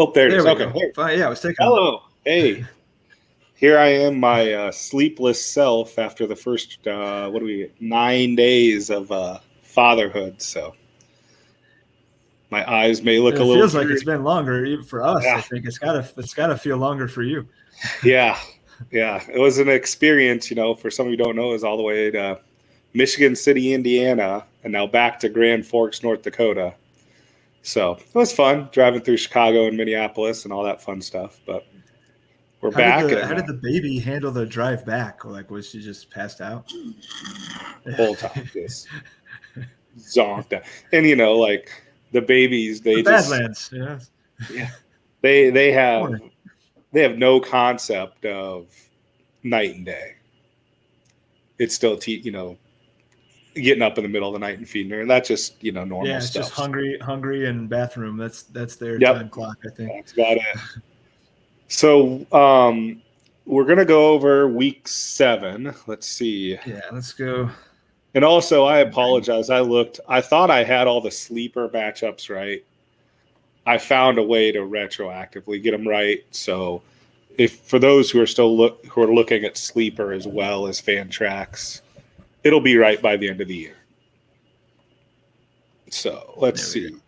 Oh, there it There is. we Okay. go. Hey. Fine. Yeah, I was taking. Hello. Hey. Here I am, my sleepless self after the first, 9 days of fatherhood. So my eyes may look a It little feels like teary. it's been longer even for us. Yeah. I think it's gotta feel longer for you. Yeah. Yeah. It was an experience, for some of you who don't know, is all the way to Michigan City, Indiana, and now back to Grand Forks, North Dakota. So it was fun driving through Chicago and Minneapolis and all that fun stuff. But we're How did back the and how did the baby handle the drive back? Like, was she just passed out? whole time just zonked out. And like the babies, The they just Badlands, yeah. yeah, they have Morning. they have no concept of night and day. It's still getting up in the middle of the night and feeding her, and that's just normal Yeah, it's just stuff. hungry, and bathroom. That's their Yep, time clock, I think. that's about it. So we're gonna go over week 7. Let's see. Yeah, let's go. And also, I apologize. I thought I had all the sleeper matchups right. I found a way to retroactively get them right. So, if for those who are who are looking at sleeper as well as fan tracks, it'll be right by the end of the year. So let's There we see. go.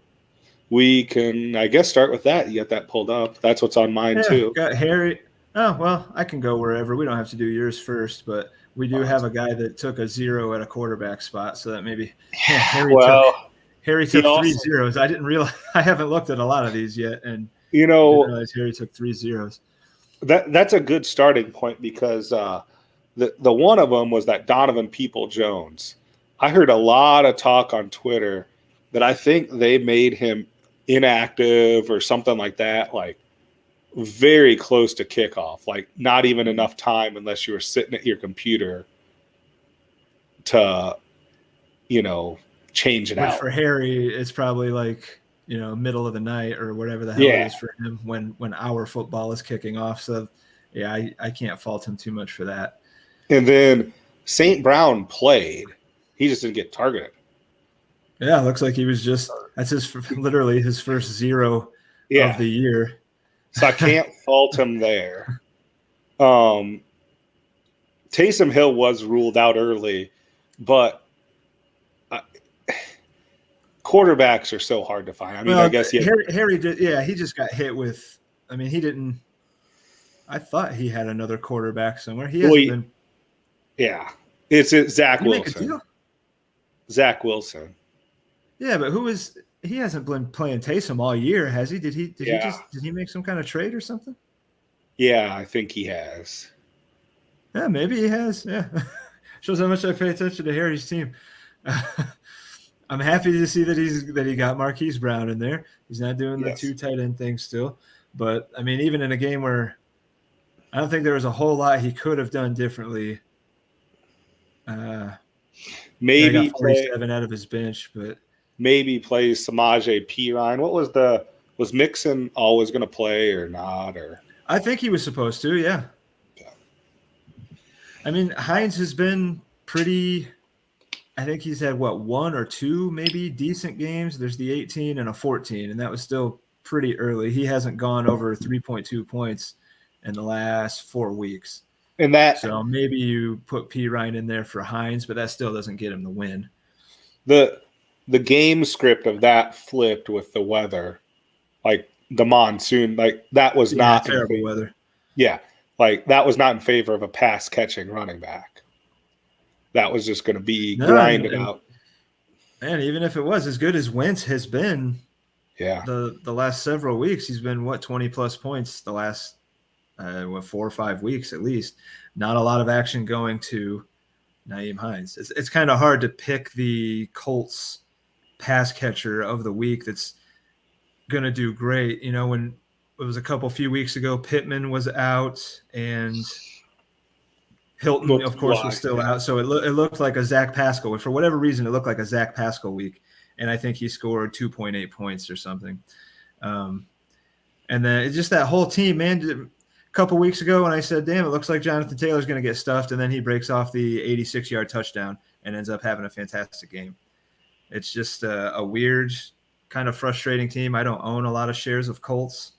We can, I guess, start with that. You got that pulled up. That's what's on mine Yeah, too. got Harry. Oh well, I can go wherever. We don't have to do yours first, but we do have a guy that took a 0 at a quarterback spot, so that maybe Well, Harry he took three also, zeros. I didn't realize. I haven't looked at a lot of these yet, and you didn't know, realize Harry took 3 zeros. that's a good starting point because the one of them was that Donovan People Jones. I heard a lot of talk on Twitter that I think they made him inactive or something like that, like very close to kickoff, like not even enough time unless you were sitting at your computer to, change it Which out. for Harry, it's probably like middle of the night or whatever the hell it Yeah. is for him when our football is kicking off. So yeah, I can't fault him too much for that. And then St. Brown played. He just didn't get targeted. Yeah, looks like he was that's literally his first 0 Yeah. of the year. So I can't fault him there. Taysom Hill was ruled out early, but quarterbacks are so hard to find. I mean, I guess Harry did. Yeah, he just got hit with. I mean, he didn't. I thought he had another quarterback somewhere. He hasn't been. Yeah, it's Zach Wilson. Zach Wilson. Yeah, but he hasn't been playing Taysom all year, has he? Did he make some kind of trade or something? Yeah, I think he has. Yeah, maybe he has. Yeah, shows how much I pay attention to Harry's team. I'm happy to see that he got Marquise Brown in there. He's not doing the 2 tight end thing still, but I mean, even in a game where I don't think there was a whole lot he could have done differently. Maybe he got 47 out of his bench, but maybe plays Samaje Perine. Was Mixon always going to play or not? Or I think he was supposed to. Yeah. I mean, Hines has been pretty. I think he's had 1 or 2 maybe decent games. There's the 18 and a 14, and that was still pretty early. He hasn't gone over 3.2 points in the last 4 weeks. So maybe you put P. Ryan in there for Hines, but that still doesn't get him the win. The game script of that flipped with the weather, like the monsoon, like that was not terrible weather. Yeah, like that was not in favor of a pass catching running back. That was just going to be grinded out. And even if it was as good as Wentz has been, yeah, the last several weeks, he's been 20 plus points the last 4 or 5 weeks at least. Not a lot of action going to Nyheim Hines. It's kind of hard to pick the Colts pass catcher of the week that's going to do great. When it was a few weeks ago, Pittman was out and Hilton, of course, was still out. So it looked like a Zach Pascal. For whatever reason, it looked like a Zach Pascal week. And I think he scored 2.8 points or something. And then it's just that whole team, man. A couple weeks ago when I said, damn, it looks like Jonathan Taylor's going to get stuffed. And then he breaks off the 86-yard touchdown and ends up having a fantastic game. It's just a weird, kind of frustrating team. I don't own a lot of shares of Colts.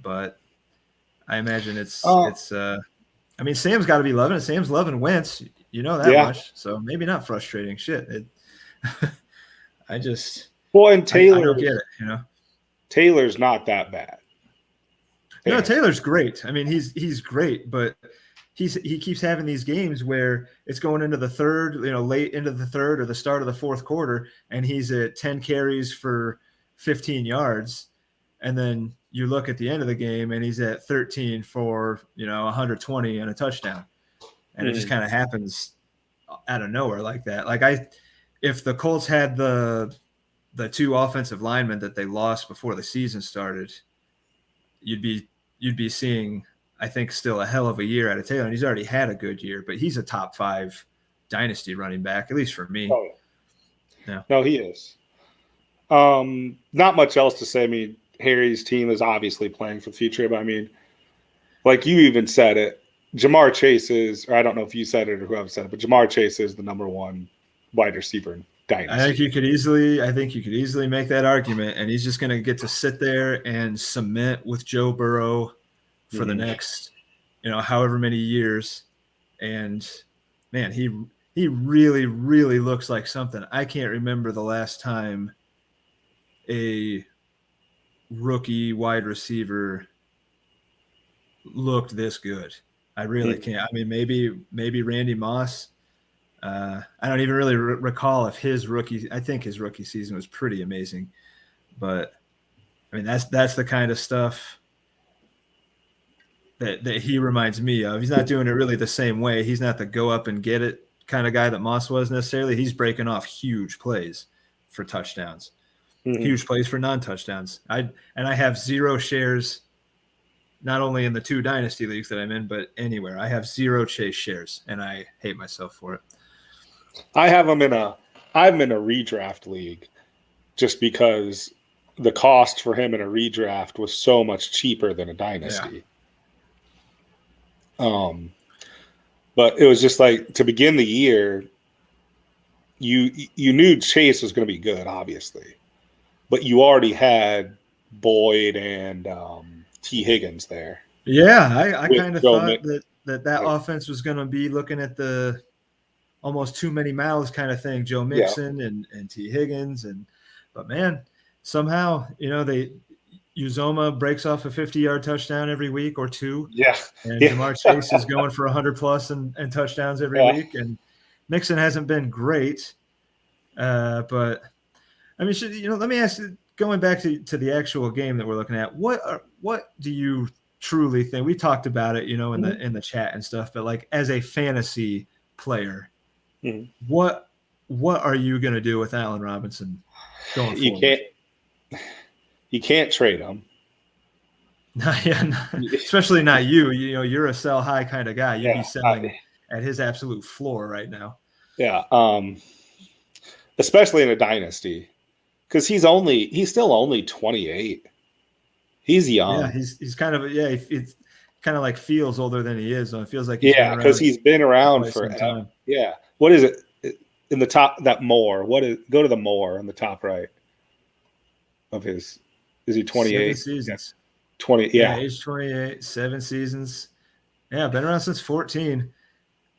but I imagine it's Oh, I mean, Sam's got to be loving it. Sam's loving Wentz, you know that yeah. much. So maybe not frustrating. Shit, I just Well, and I don't get it. Taylor's not that bad. No, Fair. Taylor's great. I mean, he's great, but he keeps having these games where it's going into the third, late into the third or the start of the fourth quarter, and he's at 10 carries for 15 yards, and then you look at the end of the game and he's at 13 for 120 and a touchdown, and it just kind of happens out of nowhere like that. Like if the Colts had the two offensive linemen that they lost before the season started, you'd be seeing, I think, still a hell of a year out of Taylor. And he's already had a good year, but he's a top 5 dynasty running back, at least for me. Oh, yeah. No, he is. Not much else to say. I mean, Harry's team is obviously playing for the future, but I mean, like you even said it, Jamar Chase is, or I don't know if you said it or whoever said it, but Jamar Chase is the number 1 wide receiver in dynasty. I think you could easily make that argument, and he's just going to get to sit there and cement with Joe Burrow for the next, however many years. And man, he really, really looks like something. I can't remember the last time a rookie wide receiver looked this good. I really can't. I mean, maybe Randy Moss. I don't even really recall if I think his rookie season was pretty amazing, but I mean, that's the kind of stuff that he reminds me of. He's not doing it really the same way. He's not the go up and get it kind of guy that Moss was necessarily. He's breaking off huge plays for touchdowns, huge plays for non-touchdowns. I have 0 shares, not only in the 2 dynasty leagues that I'm in, but anywhere. I have 0 Chase shares, and I hate myself for it. I have him I'm in a redraft league just because the cost for him in a redraft was so much cheaper than a dynasty. Yeah. But it was just like to begin the year, you knew Chase was going to be good, obviously, but you already had Boyd and T. Higgins there. Yeah, I kind of thought that offense was going to be looking at the almost too many mouths kind of thing. Joe Mixon and T. Higgins, but man, somehow Uzoma breaks off a 50-yard touchdown every week or 2. Yeah, and Jamar Chase is going for 100+ and touchdowns every week, and Mixon hasn't been great. But I mean, let me ask you, going back to the actual game that we're looking at, what do you truly think? We talked about it, in the chat and stuff, but like as a fantasy player, what are you going to do with Allen Robinson going forward? You can't trade him. Especially not you. You're a sell high kind of guy. You'd be selling at his absolute floor right now. Yeah, especially in a dynasty, because he's still only 28. He's young. Yeah, he's kind of it's kind of like feels older than he is. So it feels like because he's been around for time. Yeah. What is it in the top? That more. Go to the more on the top right of his. Is he 28? 7 seasons. 20. Yeah. Age 28, 7 seasons. Yeah, been around since 14.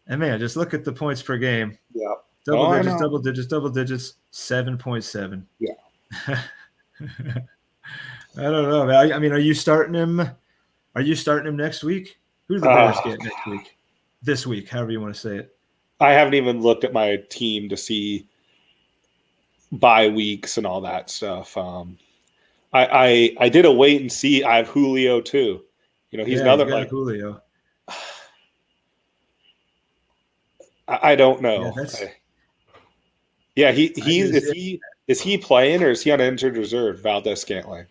And man, just look at the points per game. Yeah. Double digits, 7.7. Yeah. I don't know, man. I mean, are you starting him? Are you starting him next week? Who do the Bears get next week? This week, however you want to say it. I haven't even looked at my team to see bye weeks and all that stuff. I did a wait and see. I have Julio too. He's another like Julio. I don't know. Is he playing or is he on injured reserve? Valdez-Scantling.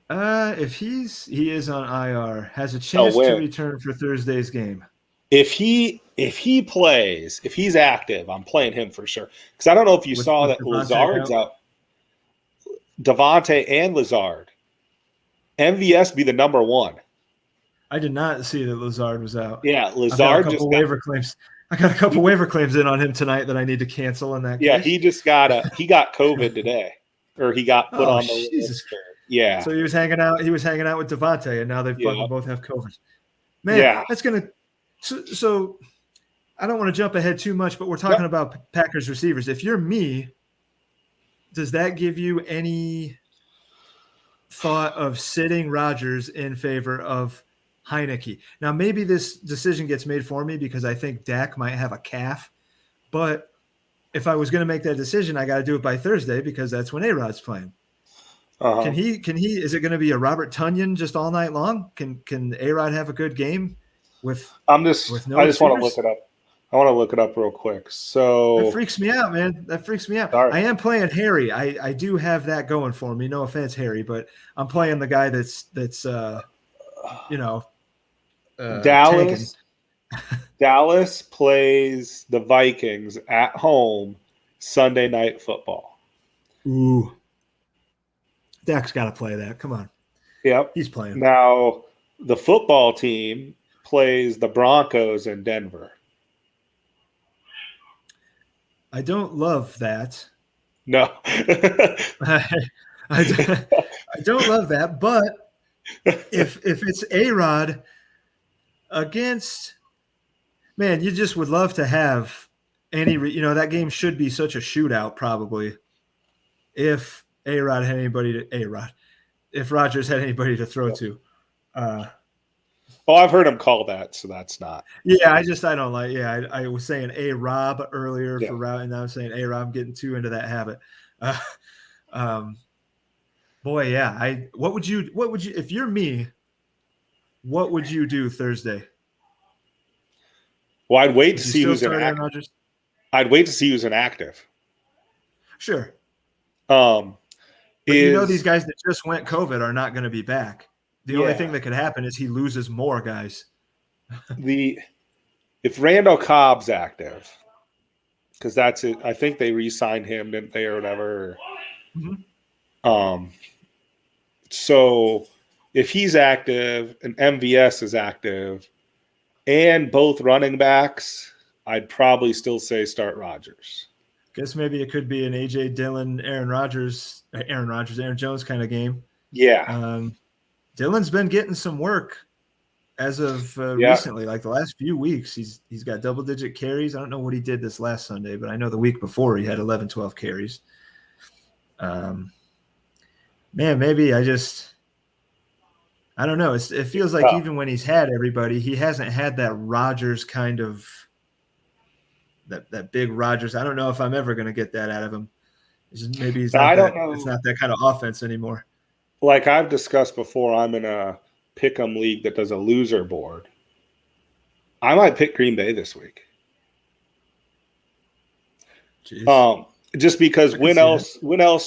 If he is on IR, has a chance to return for Thursday's game. If he plays, if he's active, I'm playing him for sure. Because I don't know if you saw that Lazard's out. Devontae and Lazard. MVS be the number 1. I did not see that Lazard was out. Yeah, Lazard just waiver claims. I got a couple waiver claims in on him tonight that I need to cancel in that case. Yeah, he got COVID today. Or he got put on the list. Yeah. So he was hanging out with Devontae, and now they fucking both have COVID. Man, Yeah. that's gonna. So I don't want to jump ahead too much, but we're talking about Packers receivers. If you're me, does that give you any thought of sitting Rodgers in favor of Heineke? Now, maybe this decision gets made for me because I think Dak might have a calf, but if I was going to make that decision, I got to do it by Thursday because that's when A-Rod's playing. Uh-huh. Can he, is it going to be a Robert Tonyan just all night long? Can A-Rod have a good game with no I just receivers? want to look it up. I want to look it up real quick. So that freaks me out, man. That freaks me out. Sorry. I am playing Harry. I do have that going for me. No offense, Harry, but I'm playing the guy that's Dallas. Dallas plays the Vikings at home Sunday Night Football. Ooh. Dak's got to play that. Come on. Yep. He's playing. Now, the football team plays the Broncos in Denver. I don't love that. No. I don't love that, but if it's A-Rod against – man, you just would love to have any that game should be such a shootout probably if A-Rod had anybody to – if Rodgers had anybody to throw to. Well, I've heard him call that, so that's not. Yeah, I don't like. Yeah, I was saying A-Rob earlier for route, and now I'm saying A-Rob. I'm getting too into that habit. Boy, yeah. What would you if you're me? What would you do Thursday? Well, I'd wait to see who's inactive. Rodgers? I'd wait to see who's inactive. Sure. But these guys that just went COVID are not going to be back. The only thing that could happen is he loses more guys. If Randall Cobb's active, because that's it. I think they re-signed him, didn't they, or whatever. Mm-hmm. So if he's active and MVS is active, and both running backs, I'd probably still say start Rodgers. Guess maybe it could be an AJ Dillon, Aaron Jones kind of game. Yeah. Dillon's been getting some work as of recently, like the last few weeks. He's got double-digit carries. I don't know what he did this last Sunday, but I know the week before he had 11, 12 carries. Man, maybe I don't know. It feels like even when he's had everybody, he hasn't had that Rodgers kind of that big Rodgers. I don't know if I'm ever going to get that out of him. Maybe he's not it's not that kind of offense anymore. Like I've discussed before, I'm in a pick'em league that does a loser board. I might pick Green Bay this week. Jeez. Just because when else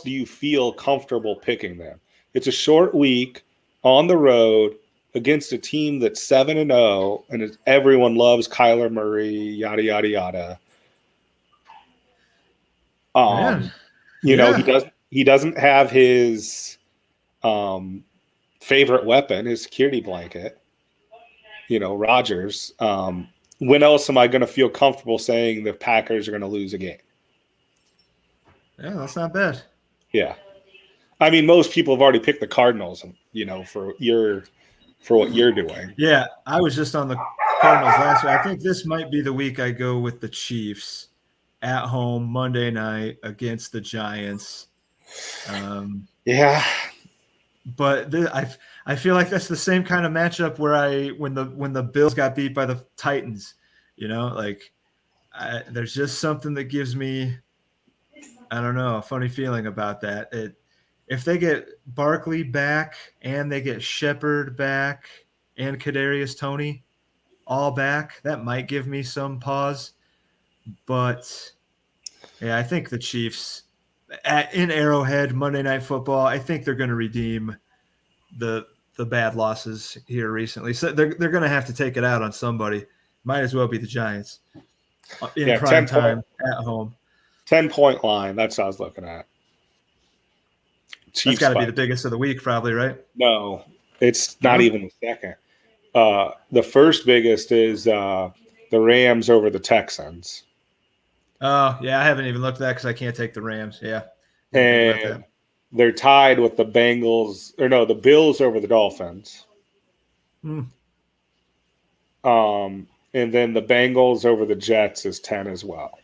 do you feel comfortable picking them? It's a short week on the road against a team that's 7-0, and everyone loves Kyler Murray, yada yada yada. He doesn't have his favorite weapon, his security blanket, Rodgers. When else am I going to feel comfortable saying the Packers are going to lose a game? Yeah, that's not bad. Yeah. I mean, most people have already picked the Cardinals, for what you're doing. Yeah, I was just on the Cardinals last week. I think this might be the week I go with the Chiefs at home Monday night against the Giants. Yeah. But I feel like that's the same kind of matchup where when the Bills got beat by the Titans, there's just something that gives me, I don't know, a funny feeling about that. If they get Barkley back and they get Shepard back and Kadarius Toney all back, that might give me some pause. But yeah, I think the Chiefs in Arrowhead Monday Night Football, I think they're going to redeem the bad losses here recently. So they're going to have to take it out on somebody. Might as well be the Giants in prime time at home. 10-point line. That's what I was looking at. Chiefs, that's got to be the biggest of the week, probably, right? No, it's not even the second. The first biggest is the Rams over the Texans. Oh, yeah, I haven't even looked at that because I can't take the Rams. Yeah. And They're tied with the Bengals, or no, the Bills over the Dolphins. Hmm. And then the Bengals over the Jets is 10 as well.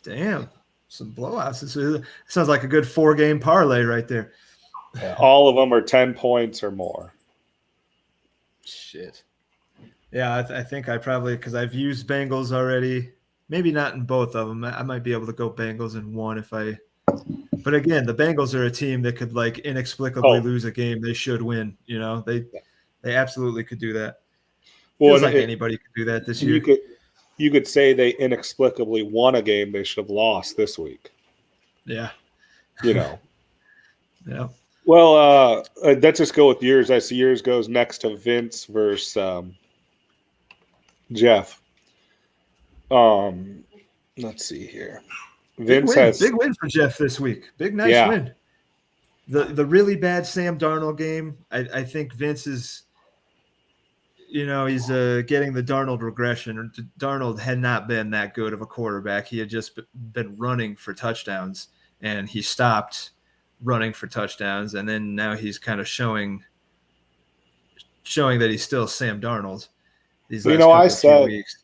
Damn, some blowouts. This sounds like a good 4-game parlay right there. Yeah, all of them are 10 points or more. Shit. Yeah, I think I probably, because I've used Bengals already. Maybe not in both of them. I might be able to go Bengals in one if I. But again, the Bengals are a team that could like inexplicably lose a game they should win. You know, they absolutely could do that. Feels like anybody could do that this year. You could say they inexplicably won a game they should have lost this week. Yeah. You know. Yeah. Well, let's just go with yours. I see yours goes next to Vince versus Jeff. Let's see here. Vince big win for Jeff this week. Nice win. The really bad Sam Darnold game. I think Vince is, he's getting the Darnold regression. Darnold had not been that good of a quarterback. He had just been running for touchdowns, and he stopped running for touchdowns, and then now he's kind of showing that he's still Sam Darnold. These last few weeks.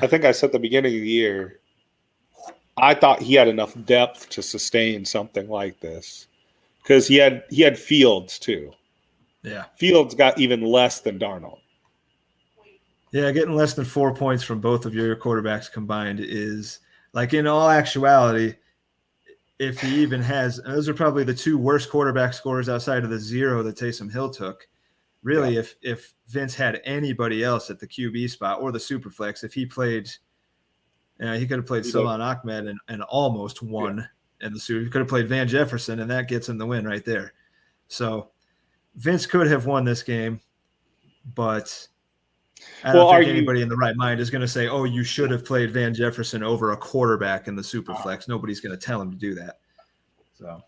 I think I said at the beginning of the year, I thought he had enough depth to sustain something like this because he had Fields too. Yeah, Fields got even less than Darnold. Yeah, getting less than 4 points from both of your quarterbacks combined is, like, in all actuality, if he even has – those are probably the two worst quarterback scores outside of the 0 that Taysom Hill took. Really, if Vince had anybody else at the QB spot or the Superflex, if he played he could have played Salman Ahmed and almost won in the Super. He could have played Van Jefferson, and that gets him the win right there. So Vince could have won this game, but – I don't think anybody in the right mind is going to say, oh, you should have played Van Jefferson over a quarterback in the Superflex. Nobody's going to tell him to do that. So,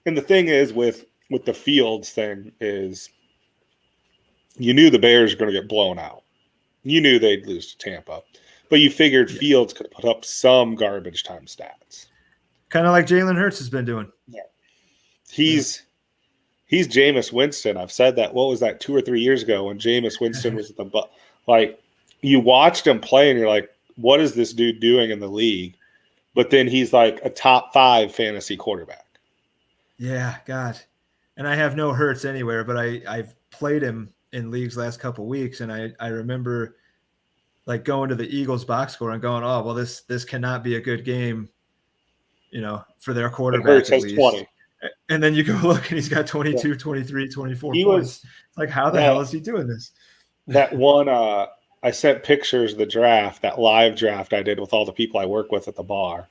and the thing is with the Fields thing is you knew the Bears were going to get blown out. You knew they'd lose to Tampa, but you figured Fields could put up some garbage time stats. Kind of like Jalen Hurts has been doing. Yeah. He's Jameis Winston. I've said that. What was that, 2 or 3 years ago when Jameis Winston was at the like you watched him play and you're like, what is this dude doing in the league? But then he's like a top 5 fantasy quarterback. Yeah, God. And I have no Hurts anywhere, but I've played him in leagues last couple of weeks, and I remember like going to the Eagles box score and going, oh, well, this cannot be a good game, for their quarterback. Hurts at has least. 20. And then you go look, and he's got 22, 23, 24 points. Like, how the hell is he doing this? That one, I sent pictures of the draft, that live draft I did with all the people I work with at the bar.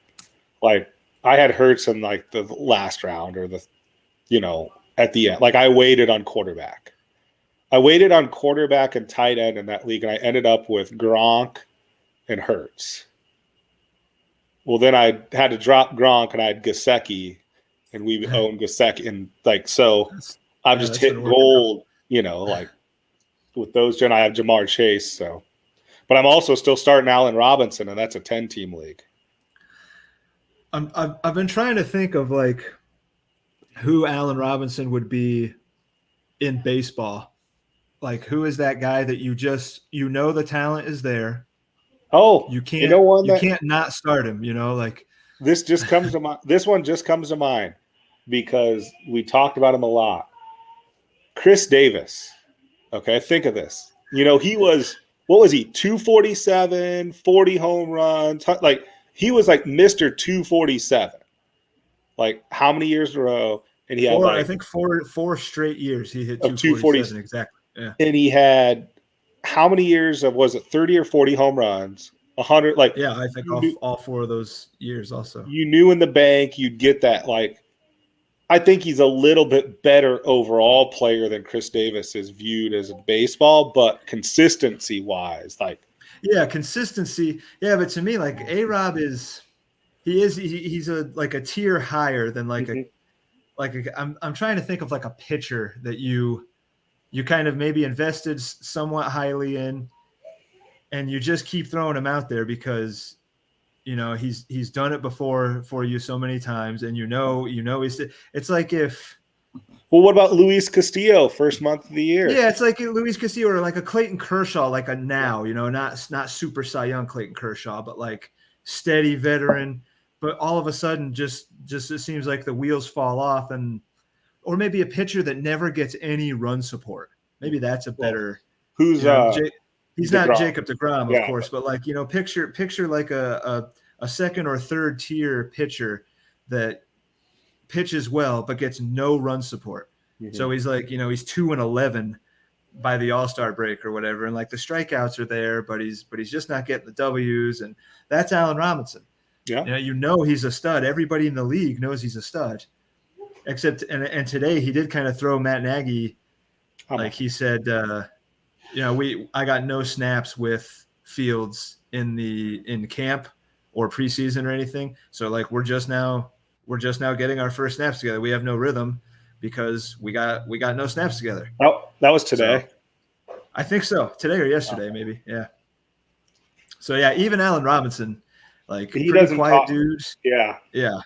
Like, I had Hurts in, like, the last round or at the end. Like, I waited on quarterback. I waited on quarterback and tight end in that league, and I ended up with Gronk and Hurts. Well, then I had to drop Gronk, and I had Gesicki. And we own Gesicki, and I've just hit gold, like with those. I have Jamar Chase, but I'm also still starting Allen Robinson, and that's a 10-team league. I've been trying to think of like who Allen Robinson would be in baseball. Like, who is that guy that the talent is there? Oh, you can't not start him. Like. This just comes to mind. This one just comes to mind because we talked about him a lot. Chris Davis. Okay, think of this. He was, what was he, 247, 40 home runs. Like, he was like Mr. 247. Like, how many years in a row? And he had I think four straight years he hit 247 exactly. Yeah. And he had how many years of, was it 30 or 40 home runs? 100, like, yeah, I think all 4 of those years also. You knew in the bank you'd get that. Like, I think he's a little bit better overall player than Chris Davis is viewed as in baseball, but consistency wise, like, consistency. Yeah, but to me, like, A-Rob he's a tier higher than I'm trying to think of like a pitcher that you kind of maybe invested somewhat highly in. And you just keep throwing him out there because he's done it before for you so many times, and it's like if. Well, what about Luis Castillo, first month of the year? Yeah, it's like Luis Castillo or like a Clayton Kershaw, like a now, not super Cy Young Clayton Kershaw, but like steady veteran. But all of a sudden, just it seems like the wheels fall off, or maybe a pitcher that never gets any run support. Maybe that's a better. Who's he's DeGrom. Not Jacob DeGrom, Yeah. of course, but like picture like a second or third tier pitcher that pitches well but gets no run support. Mm-hmm. So he's like, he's 2-11 by the All-Star break or whatever, and like the strikeouts are there, but he's just not getting the W's, and that's Allen Robinson. Yeah, he's a stud. Everybody in the league knows he's a stud, except and today he did kind of throw Matt Nagy, like he said, I got no snaps with Fields in camp or preseason or anything, so like we're just now getting our first snaps together. We have no rhythm because we got no snaps together. Oh, that was today. So, I think so. Today or yesterday, maybe. Yeah. So yeah, even Allen Robinson, like he pretty quiet dude. Yeah. Yeah.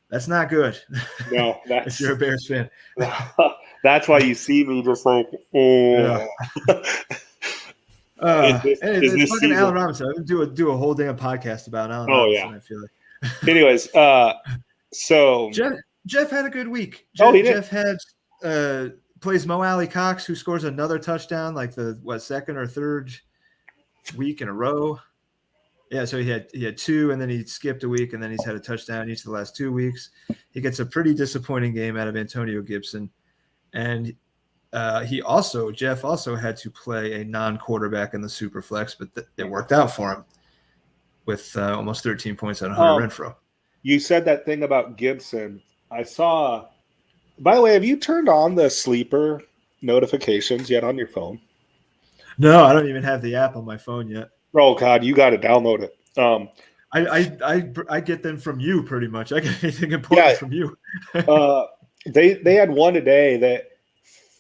That's not good. No, if you're a Bears fan. That's why you see me just like, yeah. It's fucking Allen Robinson. I'm gonna do a whole damn podcast about Allen Robinson. Yeah. I feel like. Anyways, so Jeff had a good week. He did. Jeff had plays Mo Alley Cox, who scores another touchdown, like the second or third week in a row. Yeah, so he had two, and then he skipped a week, and then he's had a touchdown each of the last 2 weeks. He gets a pretty disappointing game out of Antonio Gibson, and Jeff also had to play a non-quarterback in the Superflex, but it worked out for him with almost 13 points on Hunter Renfrow. You said that thing about Gibson. I saw. By the way, have you turned on the sleeper notifications yet on your phone? No, I don't even have the app on my phone yet. Oh God, you got to download it. I get them from you pretty much. I get anything important from you. They had one today that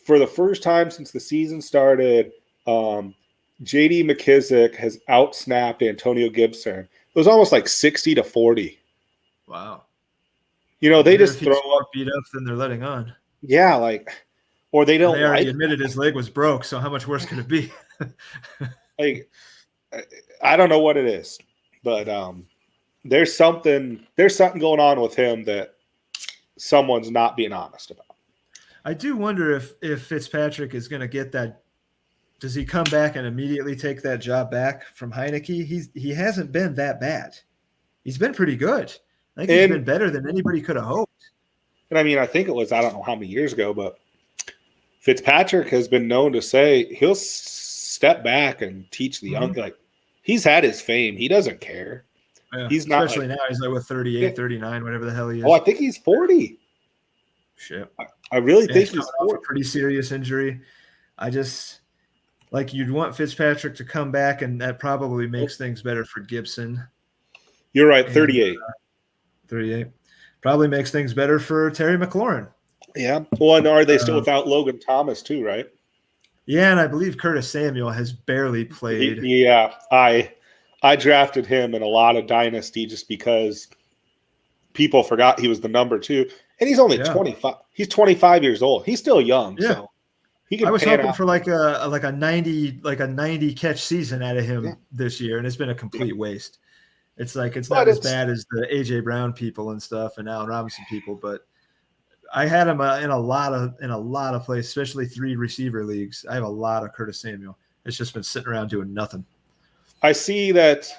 for the first time since the season started, J.D. McKissick has outsnapped Antonio Gibson. It was almost like 60-40. Wow. They just throw up beat up than they're letting on. Yeah, or they don't. They already admitted his leg was broke, so how much worse could it be? I don't know what it is, but there's something going on with him that someone's not being honest about. I do wonder if Fitzpatrick is going to get that. Does he come back and immediately take that job back from Heineke? He hasn't been that bad. He's been pretty good. I think he's been better than anybody could have hoped. And I think it was, I don't know how many years ago, but Fitzpatrick has been known to say he'll step back and teach the young. Like, he's had his fame. He doesn't care. Yeah, he's not. Especially now, he's like with 38, 39, whatever the hell he is. Oh, I think he's 40. Shit. I really think he's off a pretty serious injury. I just you'd want Fitzpatrick to come back, and that probably makes things better for Gibson. You're right, 38. 38. Probably makes things better for Terry McLaurin. Yeah. Well, and are they still without Logan Thomas too, right? Yeah, and I believe Curtis Samuel has barely played. Yeah, I drafted him in a lot of dynasty just because people forgot he was the number 2, and he's only 25. He's 25 years old. He's still young. Yeah. So he can. I was hoping for like a 90 catch season out of him this year, and it's been a complete waste. It's not as bad as the AJ Brown people and stuff and Allen Robinson people, but I had him in a lot of places, especially 3 receiver leagues. I have a lot of Curtis Samuel. It's just been sitting around doing nothing. I see that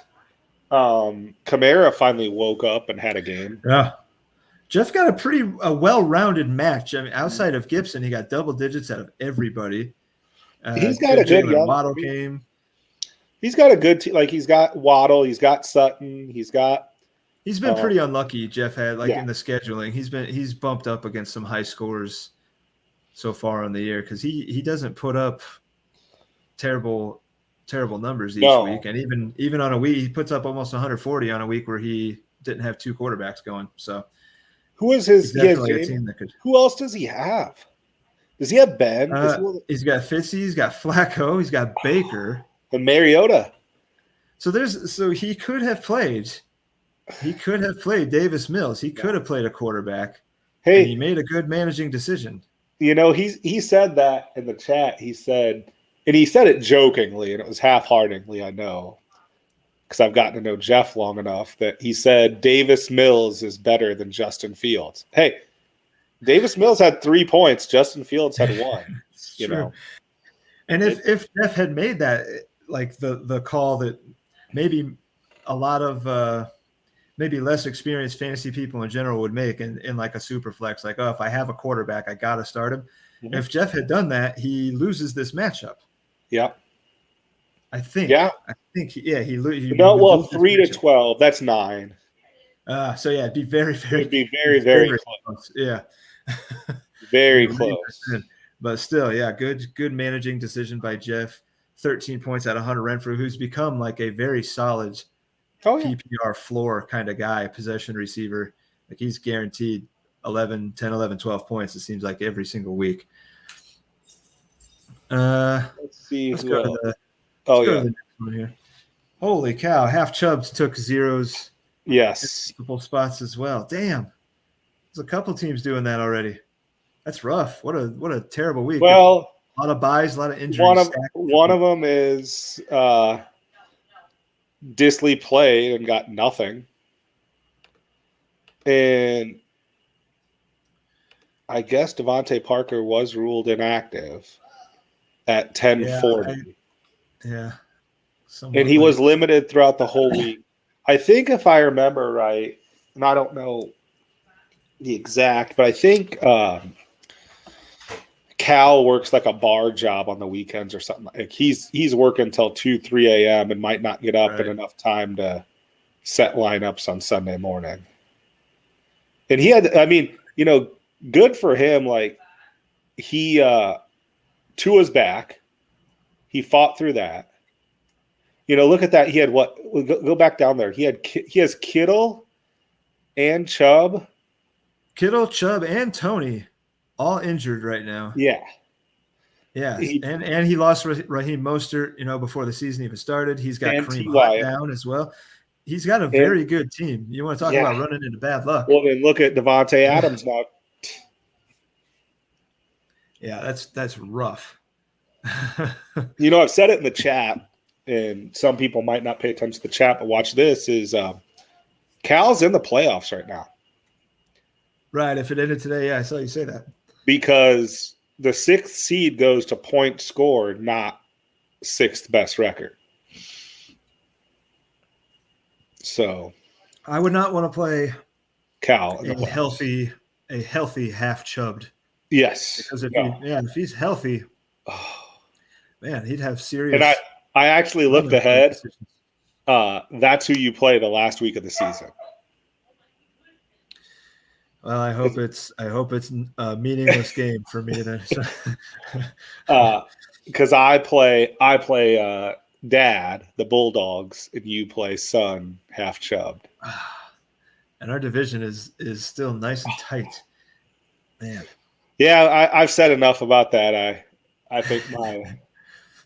Kamara finally woke up and had a game. Yeah, Jeff got a well-rounded match. Outside of Gibson, he got double digits out of everybody. He's got a good young Waddle game. He's got a good team. He's got Waddle. He's got Sutton. He's been pretty unlucky. Jeff had in the scheduling. He's bumped up against some high scores so far on the year because he doesn't put up terrible numbers each week, and even on a week he puts up almost 140 on a week where he didn't have 2 quarterbacks going. So who is his? Definitely a team that could. Who else does he have? Does he have Ben? He's got Fitzy. He's got Flacco. He's got Baker. And Mariota. So he could have played he could have played Davis Mills. He could have played a quarterback. Hey, and he made a good managing decision. he said that in the chat. He said it jokingly, and it was half-heartedly, I know, because I've gotten to know Jeff long enough, that he said Davis Mills is better than Justin Fields. Hey, Davis Mills had 3 points. Justin Fields had 1. It's you true. know, And if Jeff had made that, like the call that maybe a lot of maybe less experienced fantasy people in general would make in like a super flex, like, oh, if I have a quarterback, I got to start him. Mhm. If Jeff had done that, he loses this matchup. Yeah. I think. Yeah. He No, well, 3 to 12. That's 9. So yeah, it'd be very, very. It'd be very, very close. Yeah. Very close. But still, yeah, good managing decision by Jeff. 13 points out of Hunter Renfrew, who's become like a very solid PPR floor kind of guy, possession receiver. Like he's guaranteed 10, 11, 12 points, it seems like, every single week. Let's see. Let's go to the next one here. Holy cow, Half Chubbs took zeros. Yes. Multiple spots as well. Damn. There's a couple teams doing that already. That's rough. What a terrible week. Well, a lot of buys, a lot of injuries. One of them is Disley played and got nothing. And I guess Devontae Parker was ruled inactive at 10:40. Yeah. And he was limited throughout the whole week. I think if I remember right, and I don't know the exact, but I think Cal works like a bar job on the weekends or something. Like he's working until 2, 3 a.m. and might not get up in enough time to set lineups on Sunday morning. And he had, good for him. Like he, Tua's back. He fought through that. Look at that. He had what? Go back down there. He has Kittle and Chubb. Kittle, Chubb, and Tony all injured right now. Yeah. Yeah. And he lost Raheem Mostert, before the season even started. He's got Kareem Hunt down as well. He's got a very good team. You want to talk about running into bad luck. Well, then look at Devontae Adams now. Yeah, that's rough. I've said it in the chat, and some people might not pay attention to the chat, but watch this, is Cal's in the playoffs right now. Right. If it ended today, I saw you say that. Because the 6th seed goes to point scored, not 6th best record. So I would not want to play Cal a healthy half chubbed. Yes. Because if he's healthy, man, he'd have serious. And I actually looked ahead. That's who you play the last week of the season. Well, I hope it's a meaningless game for me then. Because I play Dad, the Bulldogs, and you play Son, half chubbed. And our division is still nice and tight. Man. Yeah, I've said enough about that. I think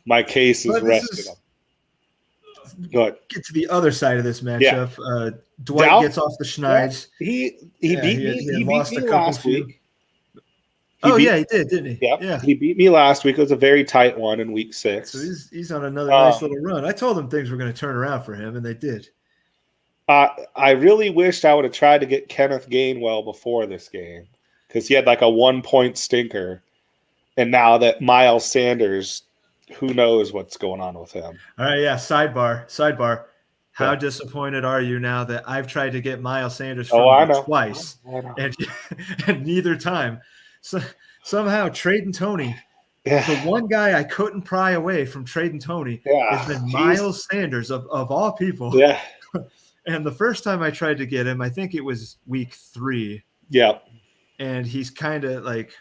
my case is rested. Go ahead. Get to the other side of this matchup. Yeah. Dwight gets off the schneid. He beat me last week. He did, didn't he? Yeah. He beat me last week. It was a very tight one in week 6. So he's on another nice little run. I told him things were going to turn around for him, and they did. I really wished I would have tried to get Kenneth Gainwell before this game because he had like a 1-point stinker. And now that Miles Sanders, who knows what's going on with him. All right, yeah, sidebar. How disappointed are you now that I've tried to get Miles Sanders from you twice, and neither time. So somehow trading Tony, the one guy I couldn't pry away from trading Tony has been Miles Sanders of all people. Yeah. And the first time I tried to get him, I think it was week 3. Yeah. And he's kind of like,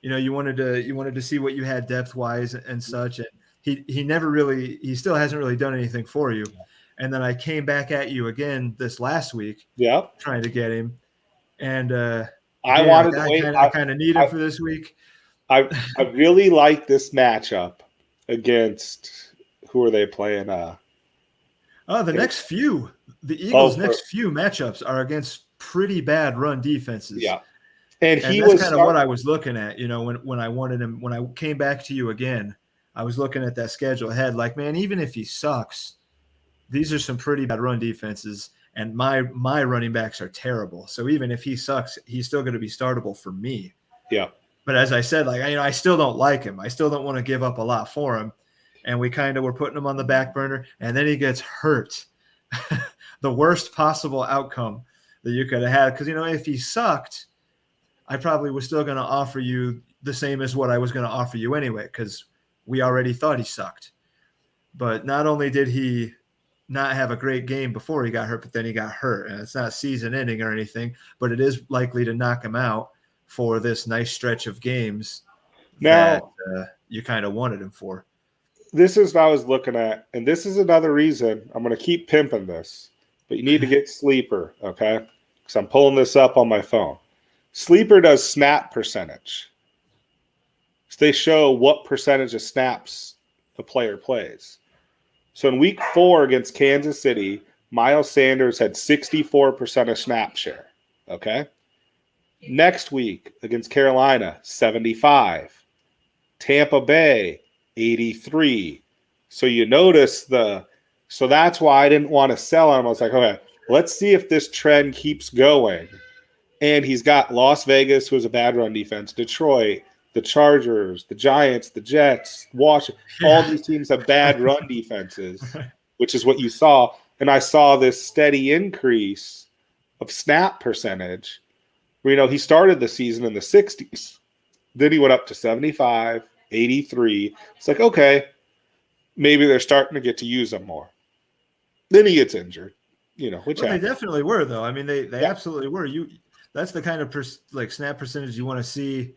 you wanted to see what you had depth wise and such, and he still hasn't really done anything for you. And then I came back at you again this last week, trying to get him, and I kind of need him for this week. I really like this matchup against who are they playing? The next few. the Eagles' next few matchups are against pretty bad run defenses. Yeah. And that's kind of what I was looking at, when I wanted him, when I came back to you again, I was looking at that schedule ahead. Like, man, even if he sucks, these are some pretty bad run defenses, and my running backs are terrible. So even if he sucks, he's still going to be startable for me. Yeah. But as I said, like, I still don't like him. I still don't want to give up a lot for him. And we kind of were putting him on the back burner, and then he gets hurt. The worst possible outcome that you could have had. Because, if he sucked, I probably was still going to offer you the same as what I was going to offer you anyway, because we already thought he sucked. But not only did he not have a great game before he got hurt, but then he got hurt. And it's not season ending or anything, but it is likely to knock him out for this nice stretch of games that you kind of wanted him for. This is what I was looking at, and this is another reason I'm going to keep pimping this, but you need to get Sleeper, okay? Because I'm pulling this up on my phone. Sleeper does snap percentage. So they show what percentage of snaps the player plays. So in week 4 against Kansas City, Miles Sanders had 64% of snap share, okay? Next week against Carolina, 75. Tampa Bay, 83. So you notice so that's why I didn't want to sell him. I was like, okay, let's see if this trend keeps going. And he's got Las Vegas, who is a bad run defense, Detroit, the Chargers, the Giants, the Jets, Washington. All these teams have bad run defenses, which is what you saw. And I saw this steady increase of snap percentage. Where, he started the season in the 60s. Then he went up to 75, 83. It's like, okay, maybe they're starting to get to use him more. Then he gets injured, which they definitely were, though. I mean, they absolutely were. That's the kind of snap percentage you want to see.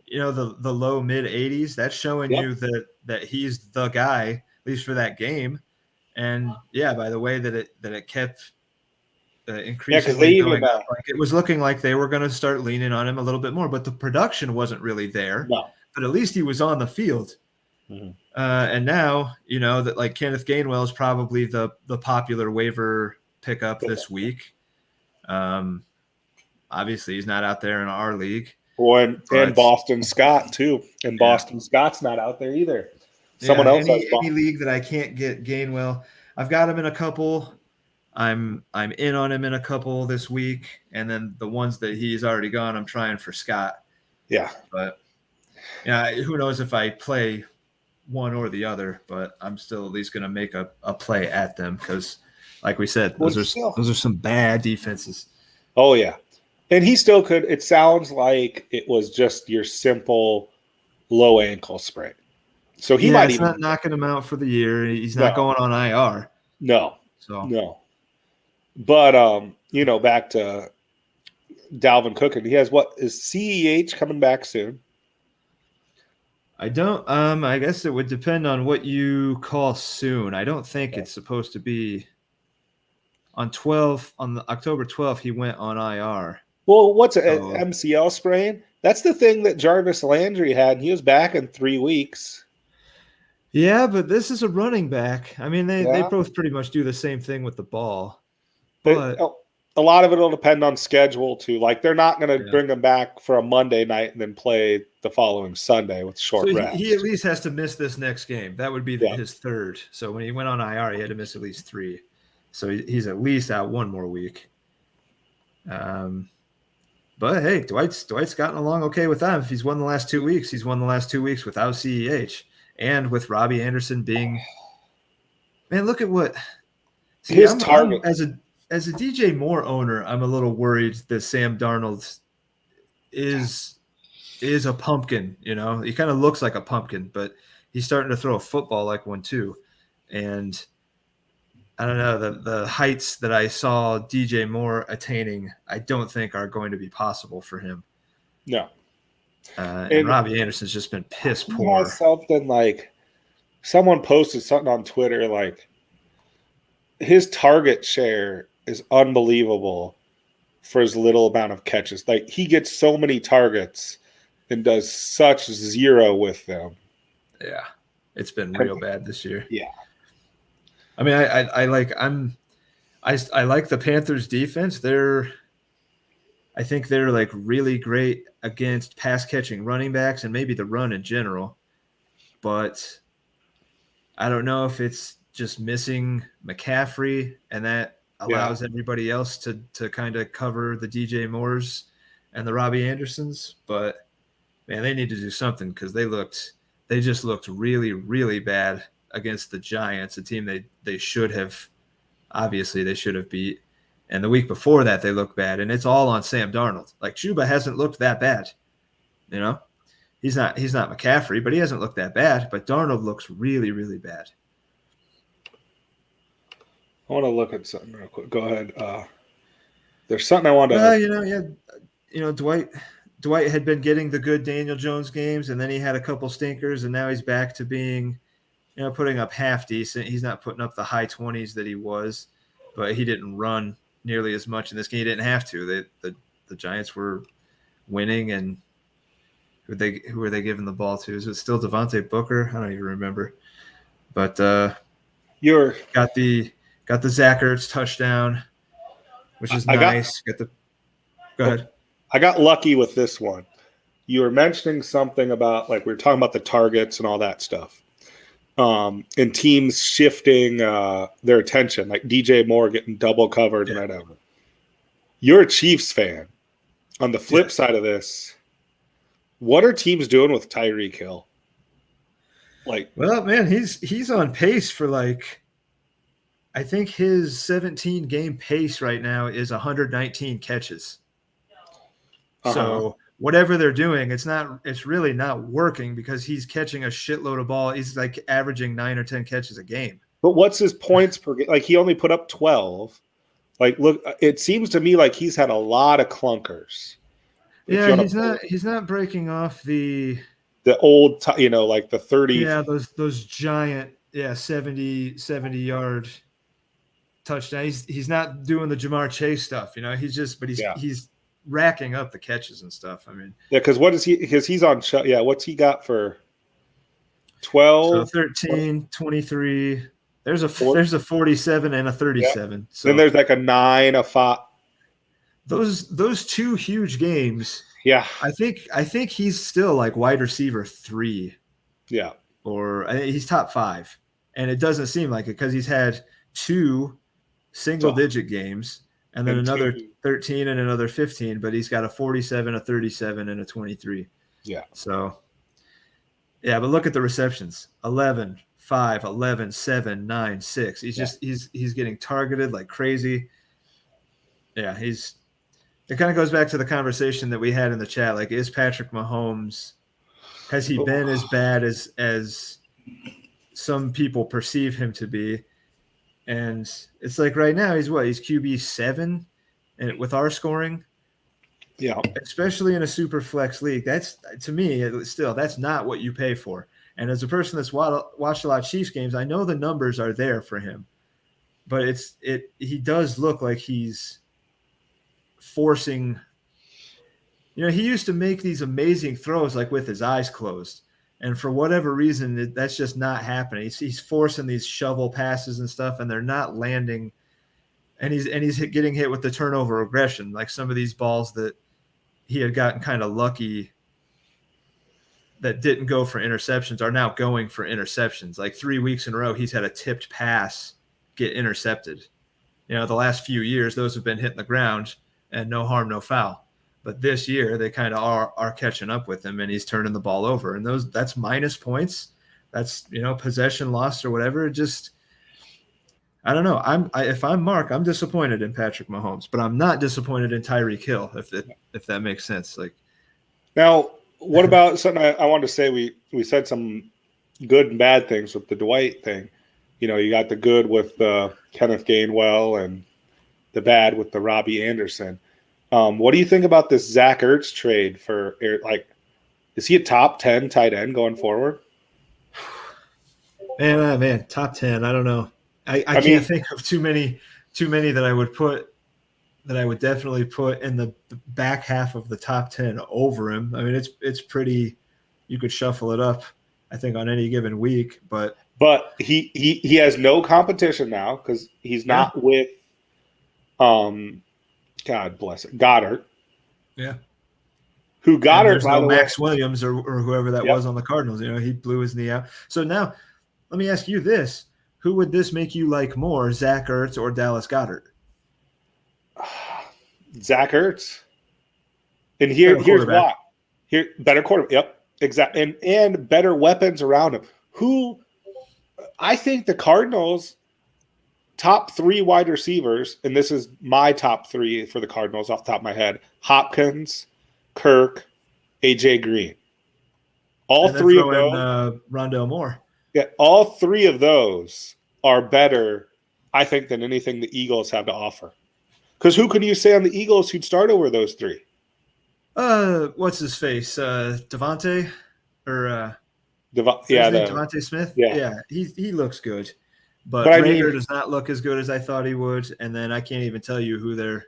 The low mid 80s. That's showing you that he's the guy, at least for that game. And by the way that it kept increasingly going up, it was looking like they were going to start leaning on him a little bit more, but the production wasn't really there. No. But at least he was on the field. Mm-hmm. And now, that like Kenneth Gainwell is probably the popular waiver pickup this week. Obviously, he's not out there in our league. Well, and Boston Scott, too. And Boston Scott's not out there either. Someone else has any league that I can't get Gainwell. I've got him in a couple. I'm in on him in a couple this week. And then the ones that he's already gone, I'm trying for Scott. Yeah. But who knows if I play one or the other, but I'm still at least going to make a play at them because, like we said, those are some bad defenses. Oh, yeah. And he still could. It sounds like it was just your simple low ankle sprain. So he might even not knocking him out for the year. He's not going on IR. No. But back to Dalvin Cook, and he has is CEH coming back soon? I don't. I guess it would depend on what you call soon. I don't think it's supposed to be on October 12th. He went on IR. Well, what's an MCL sprain? That's the thing that Jarvis Landry had. He was back in 3 weeks. Yeah, but this is a running back. I mean, they both pretty much do the same thing with the ball. But a lot of it will depend on schedule, too. Like, they're not going to bring him back for a Monday night and then play the following Sunday with short rest. He at least has to miss this next game. That would be his third. So when he went on IR, he had to miss at least 3. So he's at least out 1 more week. But hey, Dwight's gotten along okay with that. If he's won the last 2 weeks, he's won the last 2 weeks without CEH and with Robbie Anderson being. Man, look at what his target as a DJ Moore owner. I'm a little worried that Sam Darnold is a pumpkin. He kind of looks like a pumpkin, but he's starting to throw a football like one too, and. I don't know, the heights that I saw DJ Moore attaining, I don't think are going to be possible for him. No. And Robbie Anderson's just been piss poor. Something like someone posted something on Twitter like his target share is unbelievable for his little amount of catches. Like he gets so many targets and does such zero with them. Yeah. It's been real bad this year. Yeah. I mean, I like the Panthers defense. I think they're like really great against pass catching running backs and maybe the run in general. But I don't know if it's just missing McCaffrey and that allows everybody else to kind of cover the DJ Moores and the Robbie Andersons. But man, they need to do something because they just looked really, really bad against the Giants, a team they should have beat. And the week before that, they looked bad, and it's all on Sam Darnold. Like Chuba hasn't looked that bad, you know. He's not McCaffrey, but he hasn't looked that bad. But Darnold looks really, really bad. I want to look at something real quick. Go ahead. There's something I want to. Dwight had been getting the good Daniel Jones games, and then he had a couple stinkers, and now he's back to being, putting up half decent. He's not putting up the high 20s that he was, but he didn't run nearly as much in this game. He didn't have to. The Giants were winning, and who were they giving the ball to? Is it still Devontae Booker? I don't even remember. But you're got the Zach Ertz touchdown, which is nice. Go ahead. I got lucky with this one. You were mentioning something about, like, we were talking about the targets and all that stuff. And teams shifting their attention, like DJ Moore getting double covered and whatever. You're a Chiefs fan. On the flip side of this, what are teams doing with Tyreek Hill? Like, well, man, he's on pace for I think his 17 game pace right now is 119 catches. So whatever they're doing, it's really not working because he's catching a shitload of ball. He's like averaging 9 or 10 catches a game. But what's his points per game? Like, he only put up 12. Like, look, it seems to me like he's had a lot of clunkers. Yeah, he's not breaking off the old, like the 30. Yeah, those giant, 70 yard touchdowns. He's not doing the Jamar Chase stuff, he's racking up the catches and stuff. I mean, because he's on, what's he got for 12? So 13, 23. There's a 47 and a 37. Yeah. So then there's like a 9, a 5. Those two huge games. Yeah. I think he's still like wide receiver 3. Yeah. Or he's top 5. And it doesn't seem like it because he's had 2 single digit games and then another 13 and another 15, but he's got a 47, a 37, and a 23. Yeah. So, but look at the receptions. 11, 5, 11, 7, 9, 6. He's getting targeted like crazy. Yeah, it kind of goes back to the conversation that we had in the chat. Like, is Patrick Mahomes, has he been as bad as some people perceive him to be? And it's like right now he's QB 7 and with our scoring. Yeah. Especially in a super flex league. That's, to me, that's not what you pay for. And as a person that's watched a lot of Chiefs games, I know the numbers are there for him. But he does look like he's forcing, he used to make these amazing throws like with his eyes closed, and for whatever reason that's just not happening. He's forcing these shovel passes and stuff, and they're not landing, and he's getting hit with the turnover aggression, like some of these balls that he had gotten kind of lucky that didn't go for interceptions are now going for interceptions. Like 3 weeks in a row he's had a tipped pass get intercepted. The last few years those have been hitting the ground and no harm, no foul. But this year they kind of are catching up with him, and he's turning the ball over. And that's minus points. That's, possession lost or whatever. Just, I don't know. If I'm Mark, I'm disappointed in Patrick Mahomes, but I'm not disappointed in Tyreek Hill, if that makes sense. Like, now, what about something I wanted to say? We said some good and bad things with the Dwight thing. You got the good with Kenneth Gainwell and the bad with the Robbie Anderson. What do you think about this Zach Ertz trade for, like, is he a top 10 tight end going forward? Man, top 10. I don't know. I can't think of too many that I would definitely put in the back half of the top 10 over him. I mean, it's pretty, you could shuffle it up, I think, on any given week, but he has no competition now because he's not with God bless it, Goddard. Yeah. Who And Goddard, there's by no the way. Max Williams or whoever that Yep. was on the Cardinals. He blew his knee out. So now let me ask you this. Who would this make you like more, Zach Ertz or Dallas Goedert? Zach Ertz. And Better here's quarterback. why. Here, better quarterback. Yep, exactly. And better weapons around him. Who I think the Cardinals top 3 wide receivers, and this is my top 3 for the Cardinals off the top of my head: Hopkins, Kirk, AJ Green. All And then 3 of throw in those. Rondale Moore. Yeah, all 3 of those are better, I think, than anything the Eagles have to offer. Because who can you say on the Eagles who'd start over those 3? What's his face? Devontae or Devontae Smith? Yeah, he looks good. But Rager does not look as good as I thought he would. And then I can't even tell you who their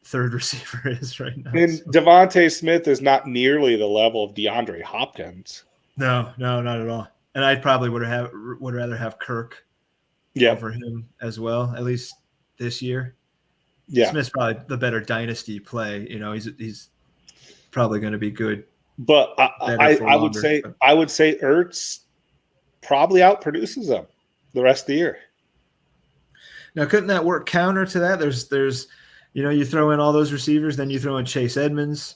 third receiver is right now. And Devontae Smith is not nearly the level of DeAndre Hopkins. No, not at all. And I probably would rather have Kirk over him as well, at least this year. Yeah, Smith's probably the better dynasty play. He's probably going to be good. But I would say Ertz probably outproduces them the rest of the year. Now, couldn't that work counter to that? There's you throw in all those receivers, then you throw in Chase Edmonds.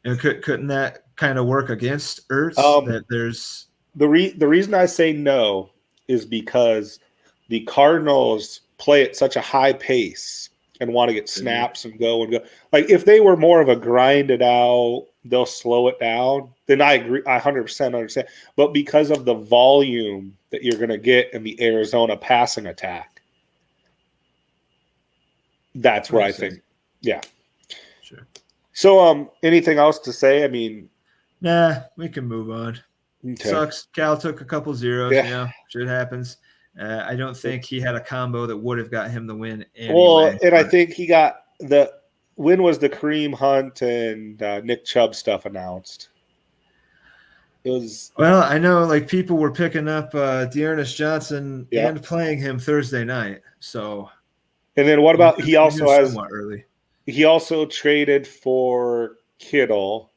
Couldn't that kind of work against Ertz? That there's the reason I say no is because the Cardinals play at such a high pace and want to get snaps and go. Like if they were more of a grind it out, they'll slow it down. Then I agree. I 100% understand. But because of the volume that you're going to get in the Arizona passing attack, that's where I think. Yeah. Sure. So, anything else to say? I mean, nah, we can move on. Okay. Sucks. Cal took a couple zeros. Shit happens. I don't think he had a combo that would have got him the win anyway. Well, and I think he got the win was the Kareem Hunt and Nick Chubb stuff announced. It was I know like people were picking up Dearness Johnson and playing him Thursday night. So, and then what about he also has somewhat early. He also traded for Kittle,